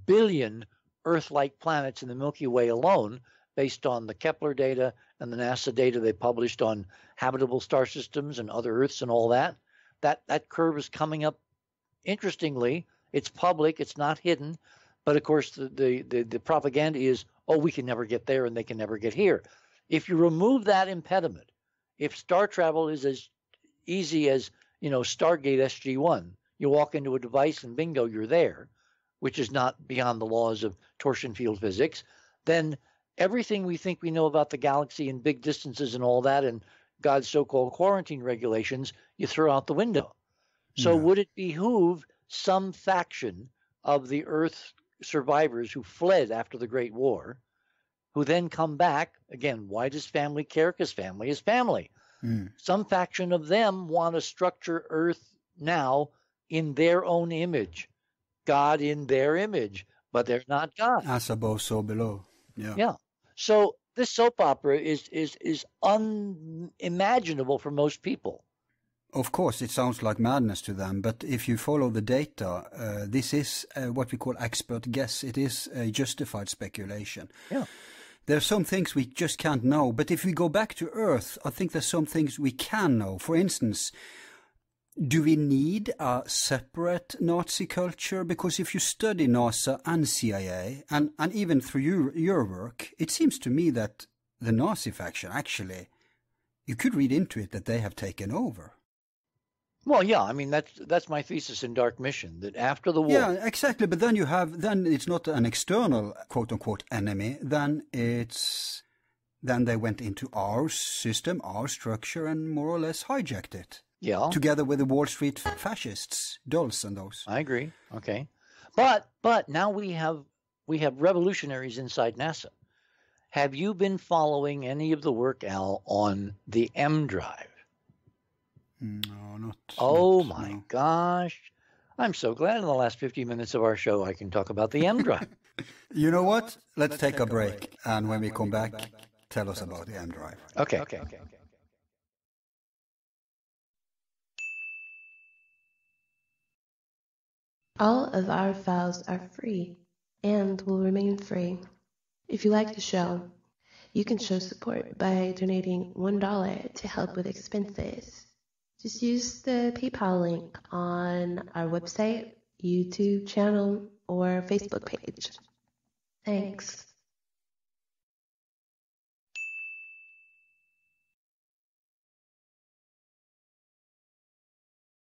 C: billion Earth-like planets in the Milky Way alone, based on the Kepler data and the NASA data they published on habitable star systems and other Earths and all that. That curve is coming up. Interestingly, it's public, it's not hidden, but of course the propaganda is, we can never get there and they can never get here. If you remove that impediment, if star travel is as easy as, Stargate SG-1, you walk into a device and bingo, you're there, which is not beyond the laws of torsion field physics, then everything we think we know about the galaxy and big distances and all that and God's so-called quarantine regulations, you throw out the window. So would it behoove some faction of the Earth survivors who fled after the Great War, who then come back, again, why does family care? Because family is family. Some faction of them want to structure Earth now in their own image, God in their image, but they're not God.
B: As above, so below.
C: Yeah. So this soap opera is unimaginable for most people.
B: Of course, it sounds like madness to them, but if you follow the data, this is what we call expert guess. It is a justified speculation.
C: Yeah.
B: There are some things we just can't know, but if we go back to Earth, I think there's some things we can know. For instance, do we need a separate Nazi culture? Because if you study NASA and CIA, and even through your work, it seems to me that the Nazi faction actually, you could read into it that they have taken over.
C: Well, yeah, I mean, that's my thesis in Dark Mission, that after the war...
B: Yeah, exactly, but then it's not an external, quote-unquote, enemy, then they went into our system, our structure, and more or less hijacked it.
C: Yeah.
B: Together with the Wall Street fascists, Dulles and those.
C: I agree, okay. But now we have revolutionaries inside NASA. Have you been following any of the work, Al, on the M drive?
B: No, not.
C: Oh my gosh. I'm so glad in the last 50 minutes of our show I can talk about the M drive.
B: You know what? Let's take a break. And when we come back, tell us about the M drive.
C: Okay.
D: All of our files are free and will remain free. If you like the show, you can show support by donating $1 to help with expenses. Just use the PayPal link on our website, YouTube channel, or Facebook page. Thanks.